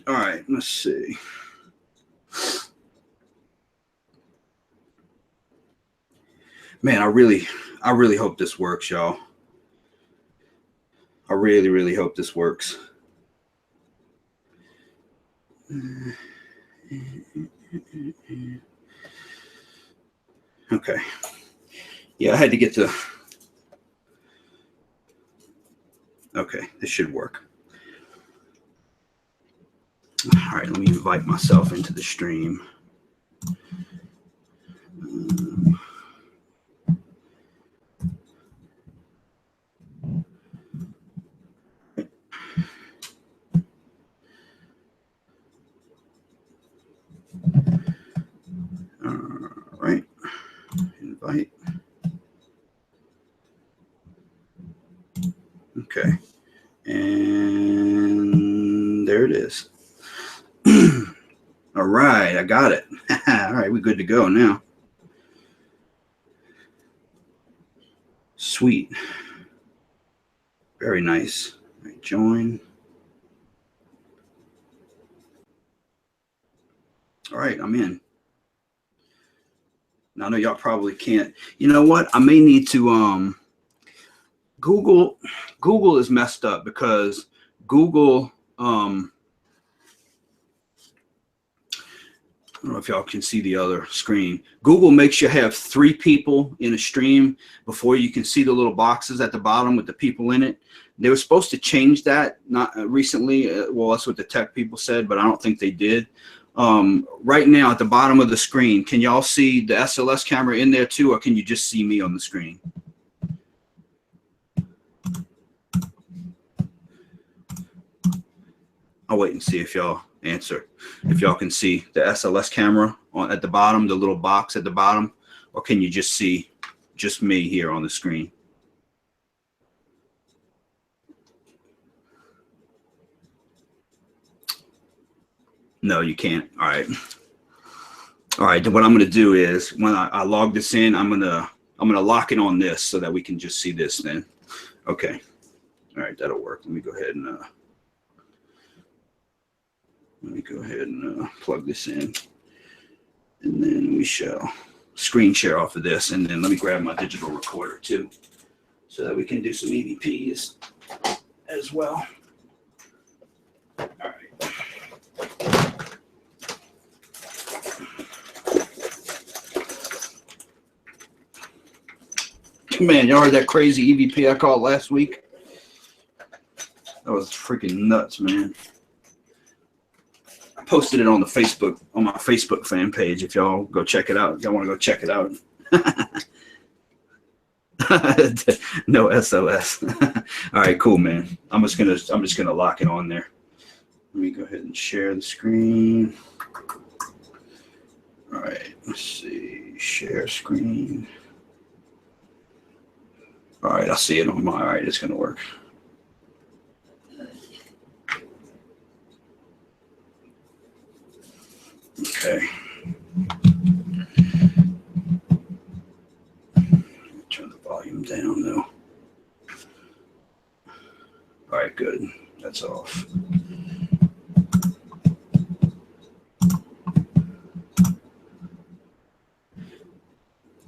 All right, let's see. Man, I really hope this works, y'all. I really hope this works. Okay. Yeah, I had to get to. Okay, this should work. All right, let me invite myself into the stream. All right, invite. Okay, and there it is. All right, I got it. All right, we're good to go now. Sweet. Very nice. All right, join. All right, I'm in. Now, I know y'all probably can't. You know what? I may need to Google is messed up because Google I don't know if y'all can see the other screen. Google makes you have 3 people in a stream before you can see the little boxes at the bottom with the people in it. They were supposed to change that not recently. Well, that's what the tech people said, but I don't think they did. Right now at the bottom of the screen, can y'all see the SLS camera in there too, or can you just see me on the screen? I'll wait and see if y'all answer. If y'all can see the SLS camera at the bottom, the little box at the bottom, or can you just see just me here on the screen? No, you can't. All right. All right. Then what I'm going to do is when I log this in, I'm going to lock it on this so that we can just see this then. Okay. All right. That'll work. Let me go ahead and plug this in, and then we shall screen share off of this. And then let me grab my digital recorder too, so that we can do some EVPs as well. All right. Man, y'all heard that crazy EVP I called last week? That was freaking nuts, man. I posted it on the Facebook, on my Facebook fan page. If y'all go check it out, y'all want to go check it out. No SOS. All right, cool, man. I'm just gonna lock it on there. Let me go ahead and share the screen. All right, let's see. Share screen. All right, I see it on my. All right, it's gonna work. Okay. Turn the volume down though. All right, good. That's off.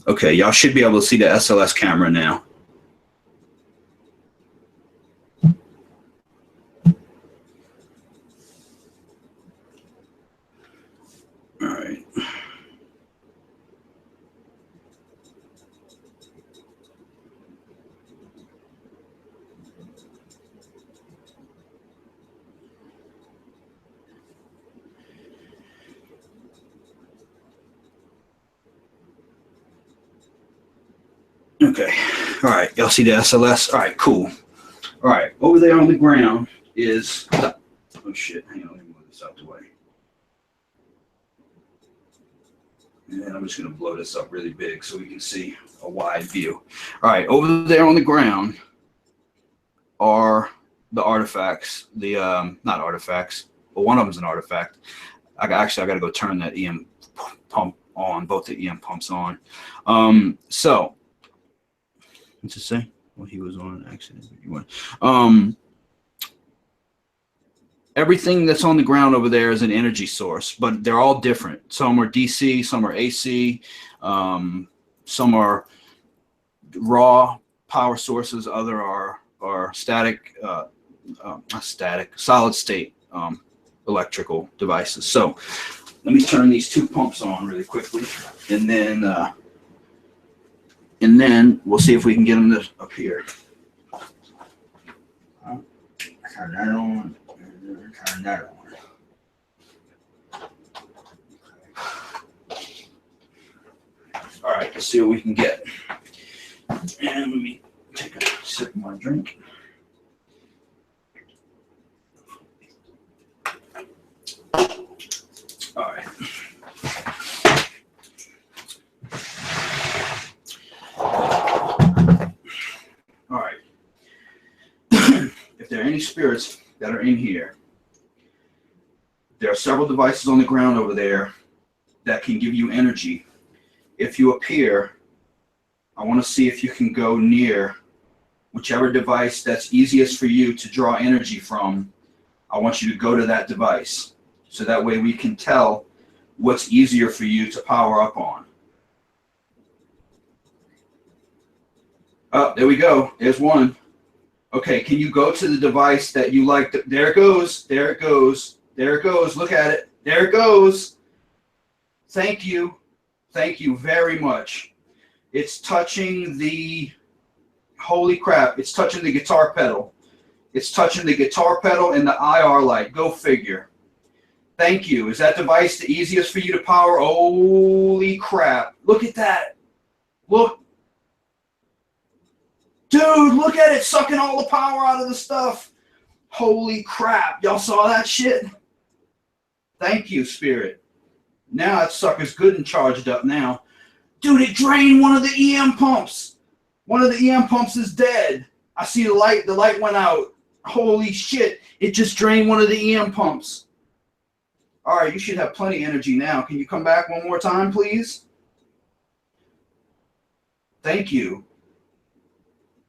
Okay, y'all should be able to see the SLS camera now. All right. Okay. All right. Y'all see the SLS? All right, cool. All right. Over there on the ground is the, oh shit. Hang on, let me move this out the way. And I'm just going to blow this up really big so we can see a wide view. All right. Over there on the ground are the artifacts. The not artifacts, but one of them's an artifact. I got to go turn that EM pump on, both the EM pumps on. So what's it say? Well, he was on an accident. Everything that's on the ground over there is an energy source, but they're all different. Some are DC, some are AC, some are raw power sources. Other are static, not static, solid state electrical devices. So let me turn these two pumps on really quickly, and then we'll see if we can get them to up here. Turn that on. Turn that on. All right, let's see what we can get. And let me take a sip of my drink. All right. All right. If there are any spirits that are in here, there are several devices on the ground over there that can give you energy. If you appear, I want to see if you can go near whichever device that's easiest for you to draw energy from. I want you to go to that device, so that way we can tell what's easier for you to power up on. Oh, there we go. There's one. Okay, can you go to the device that you like? There it goes. There it goes. There it goes. Look at it. There it goes. Thank you. Thank you very much. It's touching the, holy crap, it's touching the guitar pedal. It's touching the guitar pedal and the IR light. Go figure. Thank you. Is that device the easiest for you to power? Holy crap. Look at that. Look. Dude, look at it sucking all the power out of the stuff. Holy crap. Y'all saw that shit? Thank you, Spirit. Now that sucker's good and charged up now. Dude, it drained one of the EM pumps. One of the EM pumps is dead. I see the light. The light went out. Holy shit. It just drained one of the EM pumps. All right, you should have plenty of energy now. Can you come back one more time, please? Thank you.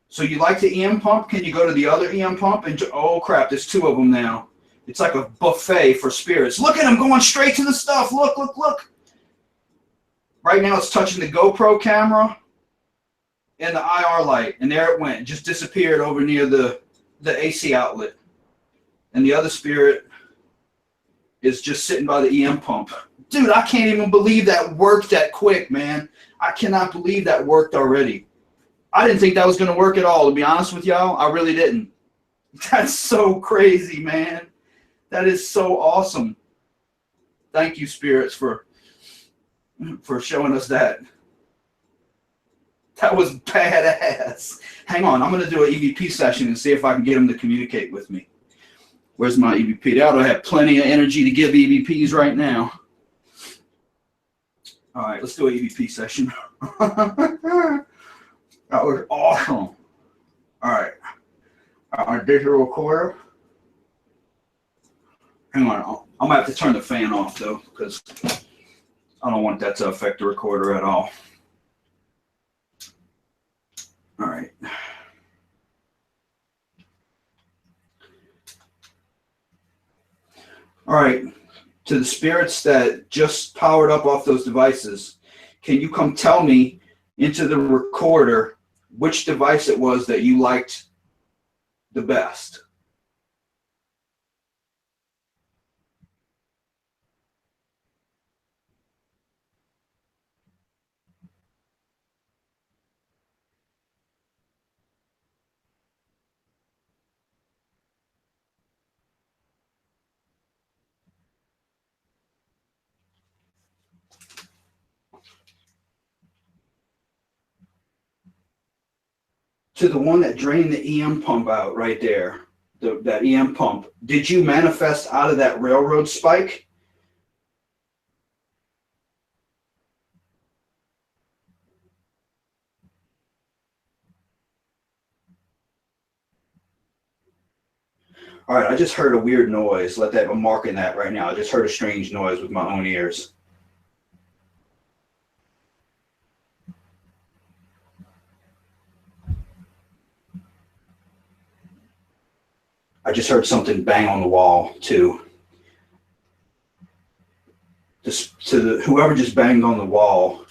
So you like the EM pump? Can you go to the other EM pump? And oh crap, there's two of them now. It's like a buffet for spirits. Look at them going straight to the stuff. Look, look, look. Right now it's touching the GoPro camera and the IR light. And there it went. It just disappeared over near the AC outlet. And the other spirit is just sitting by the EM pump. Dude, I can't even believe that worked that quick, man. I cannot believe that worked already. I didn't think that was going to work at all, to be honest with y'all. I really didn't. That's so crazy, man. That is so awesome. Thank you, spirits, for showing us that. That was badass. Hang on, I'm going to do an EVP session and see if I can get them to communicate with me. Where's my EVP? They ought to have plenty of energy to give EVPs right now. All right, let's do an EVP session. That was awesome. All right. Our digital recorder. Hang on. I'm going to have to turn the fan off, though, because I don't want that to affect the recorder at all. All right. All right. To the spirits that just powered up off those devices, can you come tell me into the recorder which device it was that you liked the best? To the one that drained the EM pump out right there, that EM pump, did you manifest out of that railroad spike? All right, I just heard a weird noise. I'm marking that right now. I just heard a strange noise with my own ears. I just heard something bang on the wall, too. Whoever just banged on the wall,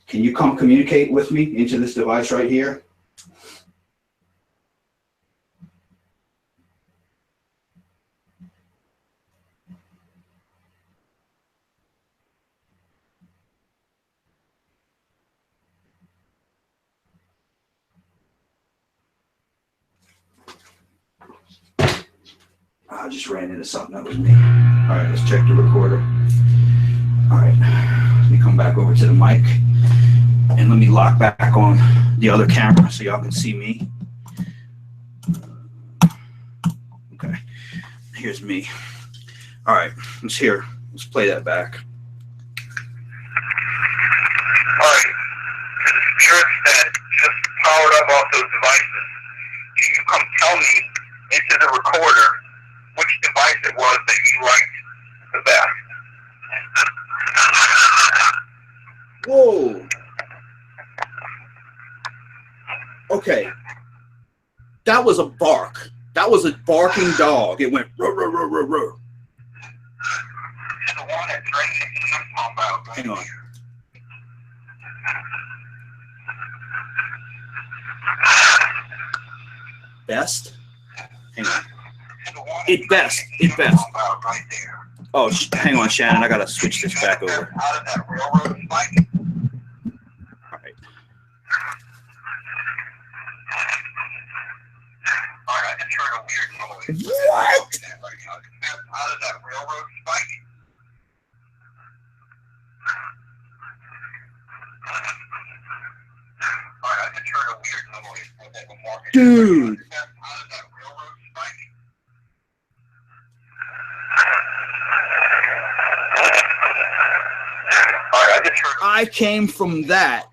can you come communicate with me into this device right here? I just ran into something that was me. All right, let's check the recorder. All right, let me come back over to the mic and let me lock back on the other camera so y'all can see me. Okay, here's me. All right, let's play that back. All right, to the spirits that just powered up off those devices, can you come tell me into the recorder which device it was that you liked the best? Whoa. Okay. That was a bark. That was a barking dog. It went roar, roar, roar, roar, roar. The one that drained the EM pump out. Hang on. Best? Hang on. It best. Right there. Oh, hang on, Shannon. I got to switch this back over. Out of that railroad spike. All right. All right, I just heard a weird noise. What? Out of that railroad spike. All right, I just heard a weird noise. Dude. Out of that railroad spike. All right, I just heard. I came from that.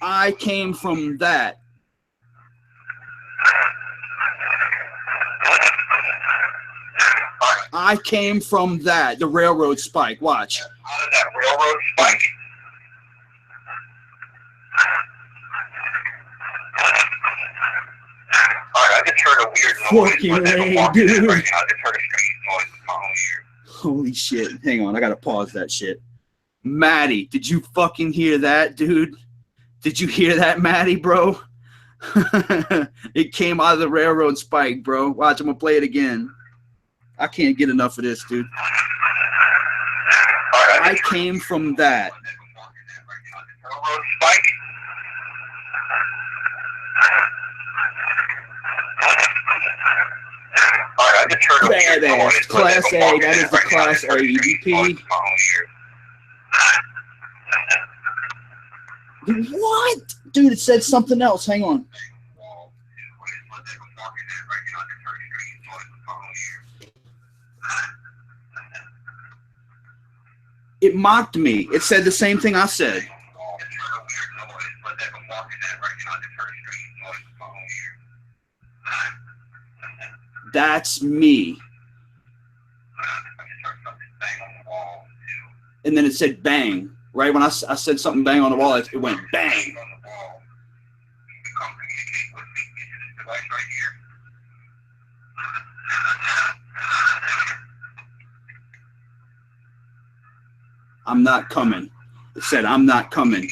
I came from that. I came from that, the railroad spike. Watch. Out of that railroad spike. Alright, I just heard a weird noise. Fucking but then I'm way, walking in dude. right now. I just heard a strange noise in my own ear. Holy shit. Hang on, I gotta pause that shit. Maddie, did you fucking hear that, dude? Did you hear that, Maddie, bro? It came out of the railroad spike, bro. Watch, I'm gonna play it again. I can't get enough of this, dude. I came from that. Railroad spike. Alright, I just heard a weird Badass. noise. but Class then A, I'm walking that in is the right now. I Class just heard A strange EVP. noise in my own ear. What? Dude, it said something else. Hang on. It mocked me. It said the same thing I said. That's me. And then it said bang. Right when I said something bang on the wall, it went bang. I'm not coming. It said, I'm not coming.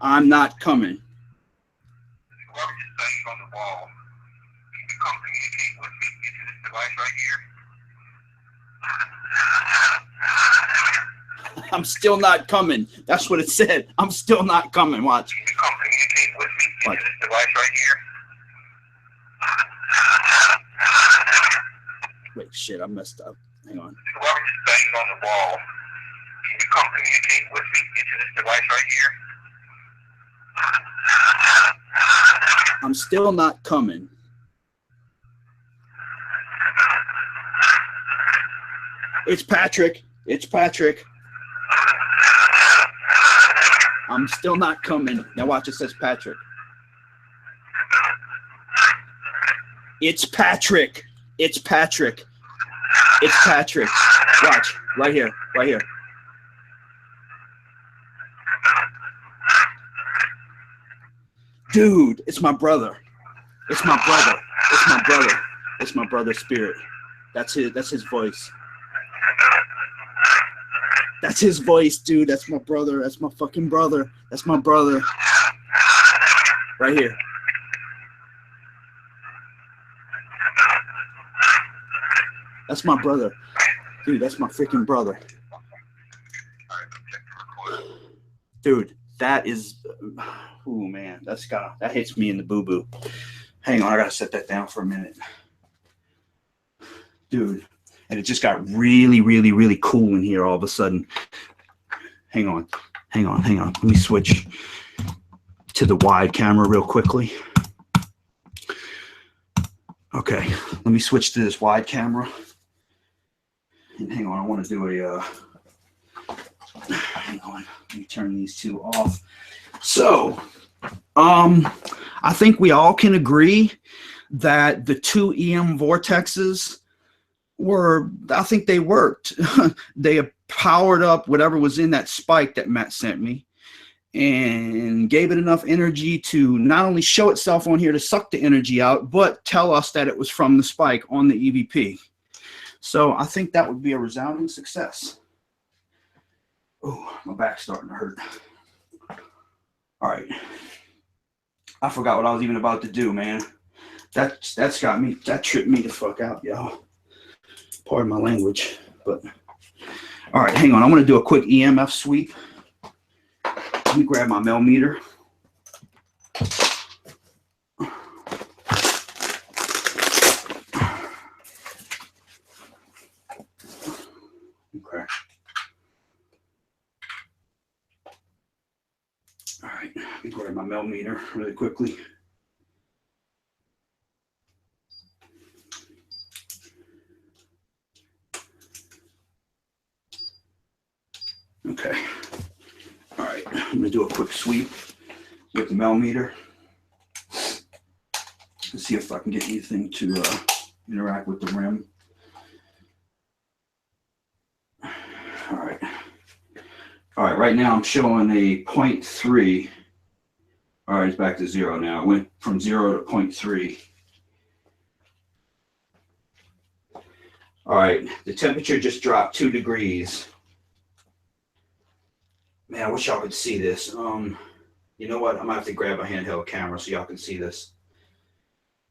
I'm not coming. I'm still not coming. That's what it said. I'm still not coming. Watch. Watch. Wait, shit, I messed up. Hang on. Whoever just banged on the wall, can you come communicate with me into this device right here? I'm still not coming. It's Patrick. It's Patrick. I'm still not coming. Now watch, it says Patrick. It's Patrick. It's Patrick. It's Patrick. Watch. Right here. Right here. Dude, it's my brother. It's my brother. It's my brother. It's my brother's spirit. That's his voice. That's his voice, dude. That's my brother. That's my fucking brother. That's my brother. Right here. That's my brother. Dude, that's my freaking brother. Dude, that is... Oh, man. That hits me in the boo-boo. Hang on, I gotta set that down for a minute. Dude. And it just got really, really, really cool in here all of a sudden. Hang on. Let me switch to the wide camera real quickly. Okay, let me switch to this wide camera. And hang on, I want to do a... hang on, let me turn these two off. So, I think we all can agree that the two EM vortexes I think they worked. They powered up whatever was in that spike that Matt sent me and gave it enough energy to not only show itself on here to suck the energy out, but tell us that it was from the spike on the EVP. So I think that would be a resounding success. Oh, my back's starting to hurt. All right. I forgot what I was even about to do, man. That's got me, that tripped me the fuck out, yo. Pardon my language, but all right, hang on. I'm going to do a quick EMF sweep. Let me grab my millimeter. Okay. All right, let me grab my millimeter really quickly. Okay. All right. I'm going to do a quick sweep with the millimeter. to see if I can get anything to interact with the rim. All right. All right, right now I'm showing a 0.3. All right, it's back to 0 now. It went from 0 to 0.3. All right, the temperature just dropped 2 degrees. Man, I wish y'all could see this. You know what? I'm gonna have to grab a handheld camera so y'all can see this.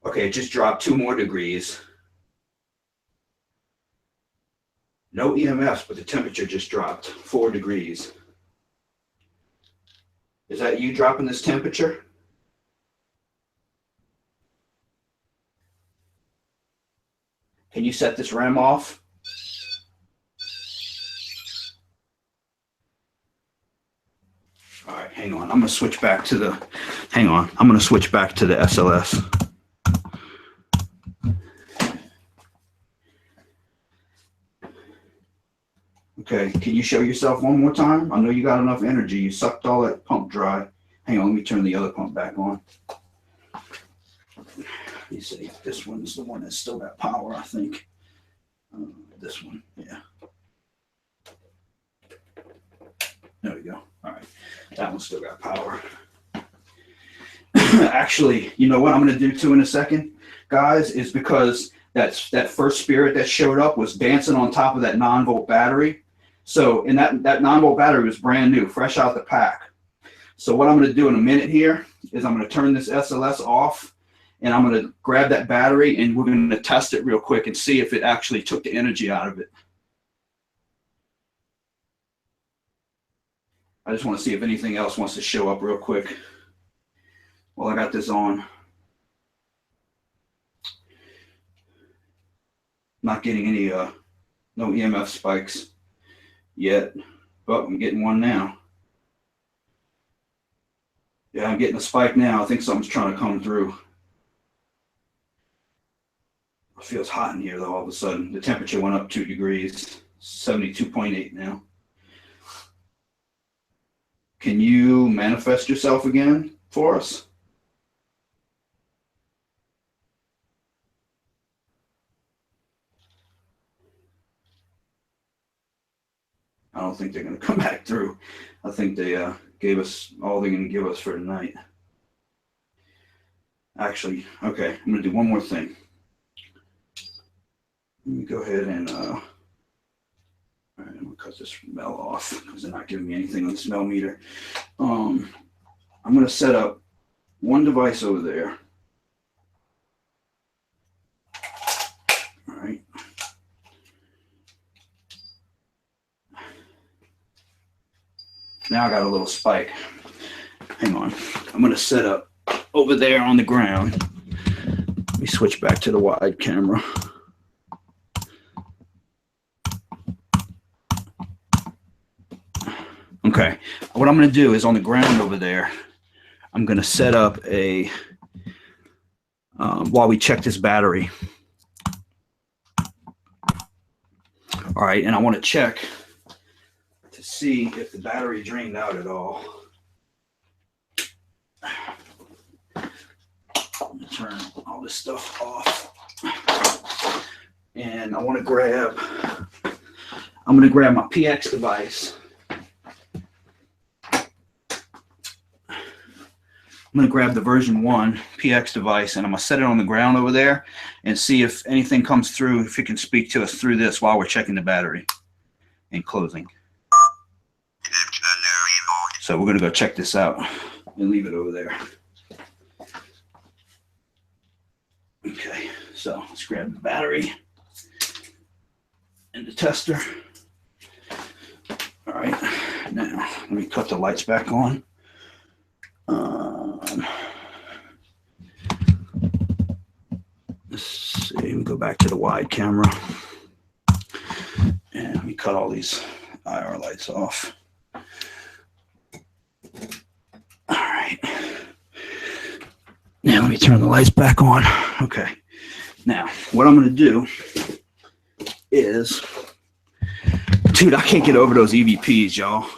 Okay, it just dropped 2 more degrees. No EMFs, but the temperature just dropped 4 degrees. Is that you dropping this temperature? Can you set this RAM off? All right, hang on. I'm gonna switch back to the, hang on. I'm gonna switch back to the SLS. Okay, can you show yourself one more time? I know you got enough energy. You sucked all that pump dry. Hang on, let me turn the other pump back on. Let me see. This one's the one that's still got power, I think. This one, yeah. There we go. All right, that one still got power. Actually, you know what I'm going to do too in a second, guys, is because that first spirit that showed up was dancing on top of that 9-volt battery. So, and that 9-volt battery was brand new, fresh out the pack. So what I'm going to do in a minute here is I'm going to turn this SLS off, and I'm going to grab that battery, and we're going to test it real quick and see if it actually took the energy out of it. I just want to see if anything else wants to show up real quick while I got this on. Not getting any no EMF spikes yet, but I'm getting one now. Yeah, I'm getting a spike now. I think something's trying to come through. It feels hot in here though all of a sudden. The temperature went up 2 degrees, 72.8 now. Can you manifest yourself again for us? I don't think they're going to come back through. I think they gave us all they're going to give us for tonight. Actually, okay, I'm going to do one more thing. Let me go ahead and, all right, I'm going to cut this smell off because they're not giving me anything on the smell meter. I'm going to set up one device over there. All right. Now I got a little spike. Hang on. I'm going to set up over there on the ground. Let me switch back to the wide camera. Okay. What I'm going to do is on the ground over there, I'm going to set up a, while we check this battery. All right. And I want to check to see if the battery drained out at all. I'm gonna turn all this stuff off, and I want to grab. I'm going to grab my PX device. I'm going to grab the version 1 PX device, and I'm going to set it on the ground over there and see if anything comes through, if it can speak to us through this while we're checking the battery and closing. So we're going to go check this out and leave it over there. Okay, so let's grab the battery and the tester. All right, now let me cut the lights back on. Let's see, we go back to the wide camera. And let me cut all these IR lights off. All right. Now let me turn the lights back on. Okay. Now, what I'm going to do is, dude, I can't get over those EVPs, y'all.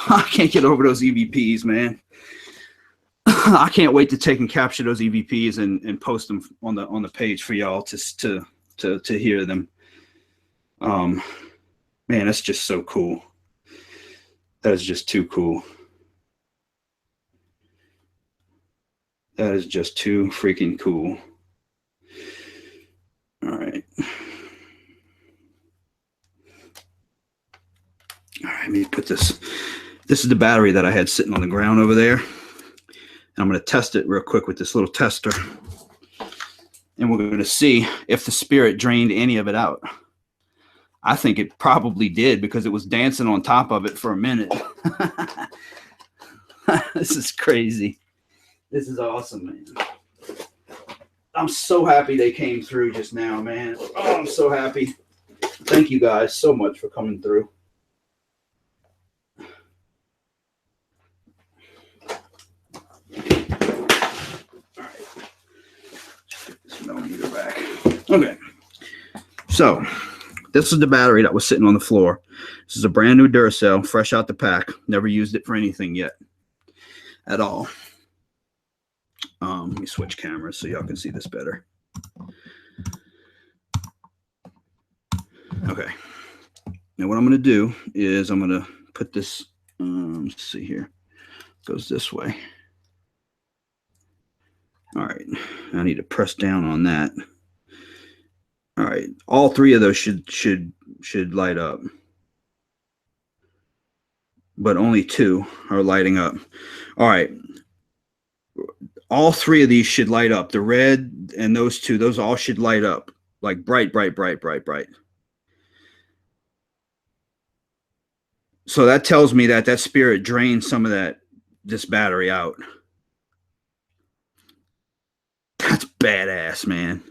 I can't get over those EVPs, man. I can't wait to take and capture those EVPs and post them on the page for y'all to hear them. Man, that's just so cool. That is just too cool. That is just too freaking cool. All right. All right, let me put this. This is the battery that I had sitting on the ground over there. And I'm going to test it real quick with this little tester. And we're going to see if the spirit drained any of it out. I think it probably did because it was dancing on top of it for a minute. This is crazy. This is awesome, man. I'm so happy they came through just now, man. Oh, I'm so happy. Thank you guys so much for coming through. All right. This millimeter back. Okay. So this is the battery that was sitting on the floor. This is a brand new Duracell, fresh out the pack. Never used it for anything yet at all. Let me switch cameras so y'all can see this better. Okay. Now what I'm going to do is I'm going to put this, let's see here. It goes this way. All right. I need to press down on that. All right. All three of those should light up. But only two are lighting up. All right. All three of these should light up. The red and those two, those all should light up like bright, bright, bright, bright, bright. So that tells me that that spirit drained some of this battery out. That's badass, man.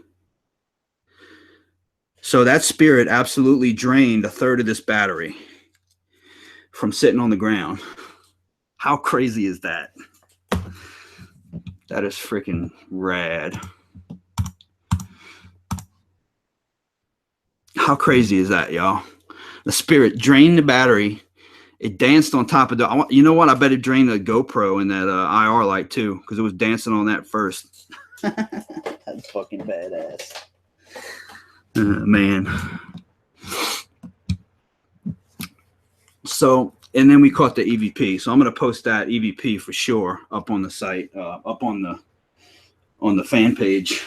So that spirit absolutely drained a third of this battery from sitting on the ground. How crazy is that? That is freaking rad. How crazy is that, y'all? The spirit drained the battery. It danced on top of the. You know what? I bet it drained the GoPro and that IR light too, because it was dancing on that first. That's fucking badass. Man. So, and then we caught the EVP. So I'm going to post that EVP for sure up on the site, up on the fan page,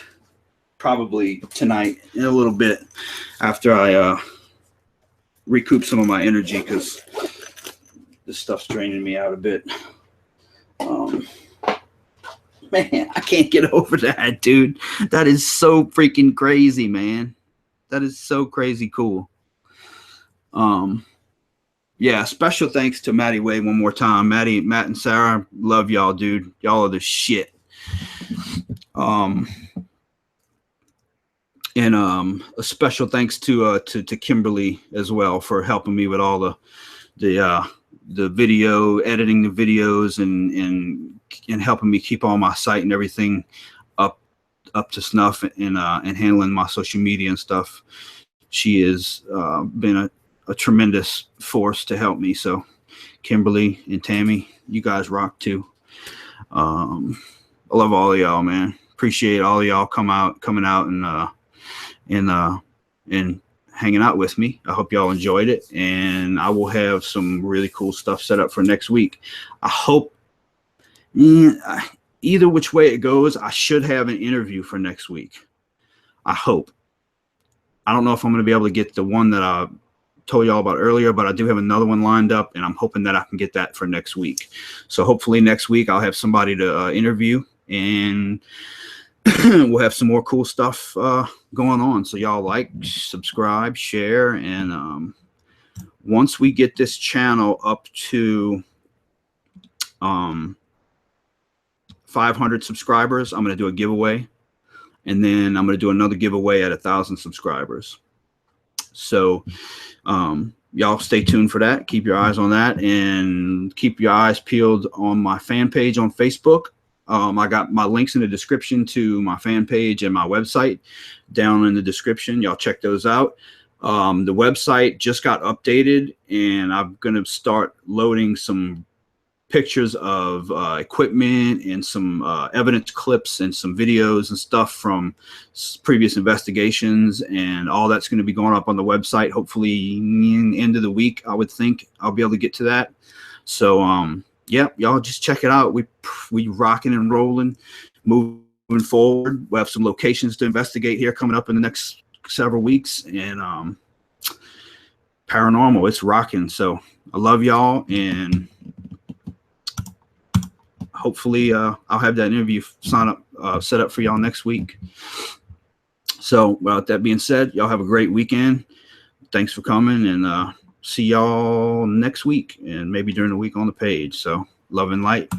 probably tonight in a little bit after I recoup some of my energy because this stuff's draining me out a bit. Man, I can't get over that, dude. That is so freaking crazy, man. That is so crazy cool. Yeah, special thanks to Maddie Way one more time. Matt and Sarah, love y'all, dude. Y'all are the shit. And a special thanks to Kimberly as well for helping me with all the video, editing the videos and helping me keep all my site and everything up to snuff and handling my social media and stuff. She has been a tremendous force to help me. So Kimberly and Tammy, you guys rock too. I love all of y'all, man. Appreciate all of y'all coming out and hanging out with me. I hope y'all enjoyed it, and I will have some really cool stuff set up for next week. I hope either which way it goes, I should have an interview for next week. I hope. I don't know if I'm going to be able to get the one that I told y'all about earlier, but I do have another one lined up, and I'm hoping that I can get that for next week. So hopefully next week I'll have somebody to interview, and we'll have some more cool stuff going on. So y'all like, subscribe, share, and once we get this channel up to 500 subscribers, I'm going to do a giveaway, and then I'm going to do another giveaway at 1,000 subscribers. So y'all stay tuned for that. Keep your eyes on that, and keep your eyes peeled on my fan page on Facebook. I got my links in the description to my fan page and my website down in the description. Y'all check those out. The website just got updated, and I'm going to start loading some pictures of equipment and some evidence clips and some videos and stuff from previous investigations, and all that's going to be going up on the website. Hopefully, in the end of the week, I would think I'll be able to get to that. So, yeah, y'all just check it out. We rocking and rolling, moving forward. We have some locations to investigate here coming up in the next several weeks, and paranormal, it's rocking. So I love y'all, and hopefully I'll have that interview set up for y'all next week. So, well, with that being said, y'all have a great weekend. Thanks for coming, and see y'all next week, and maybe during the week on the page. So, love and light.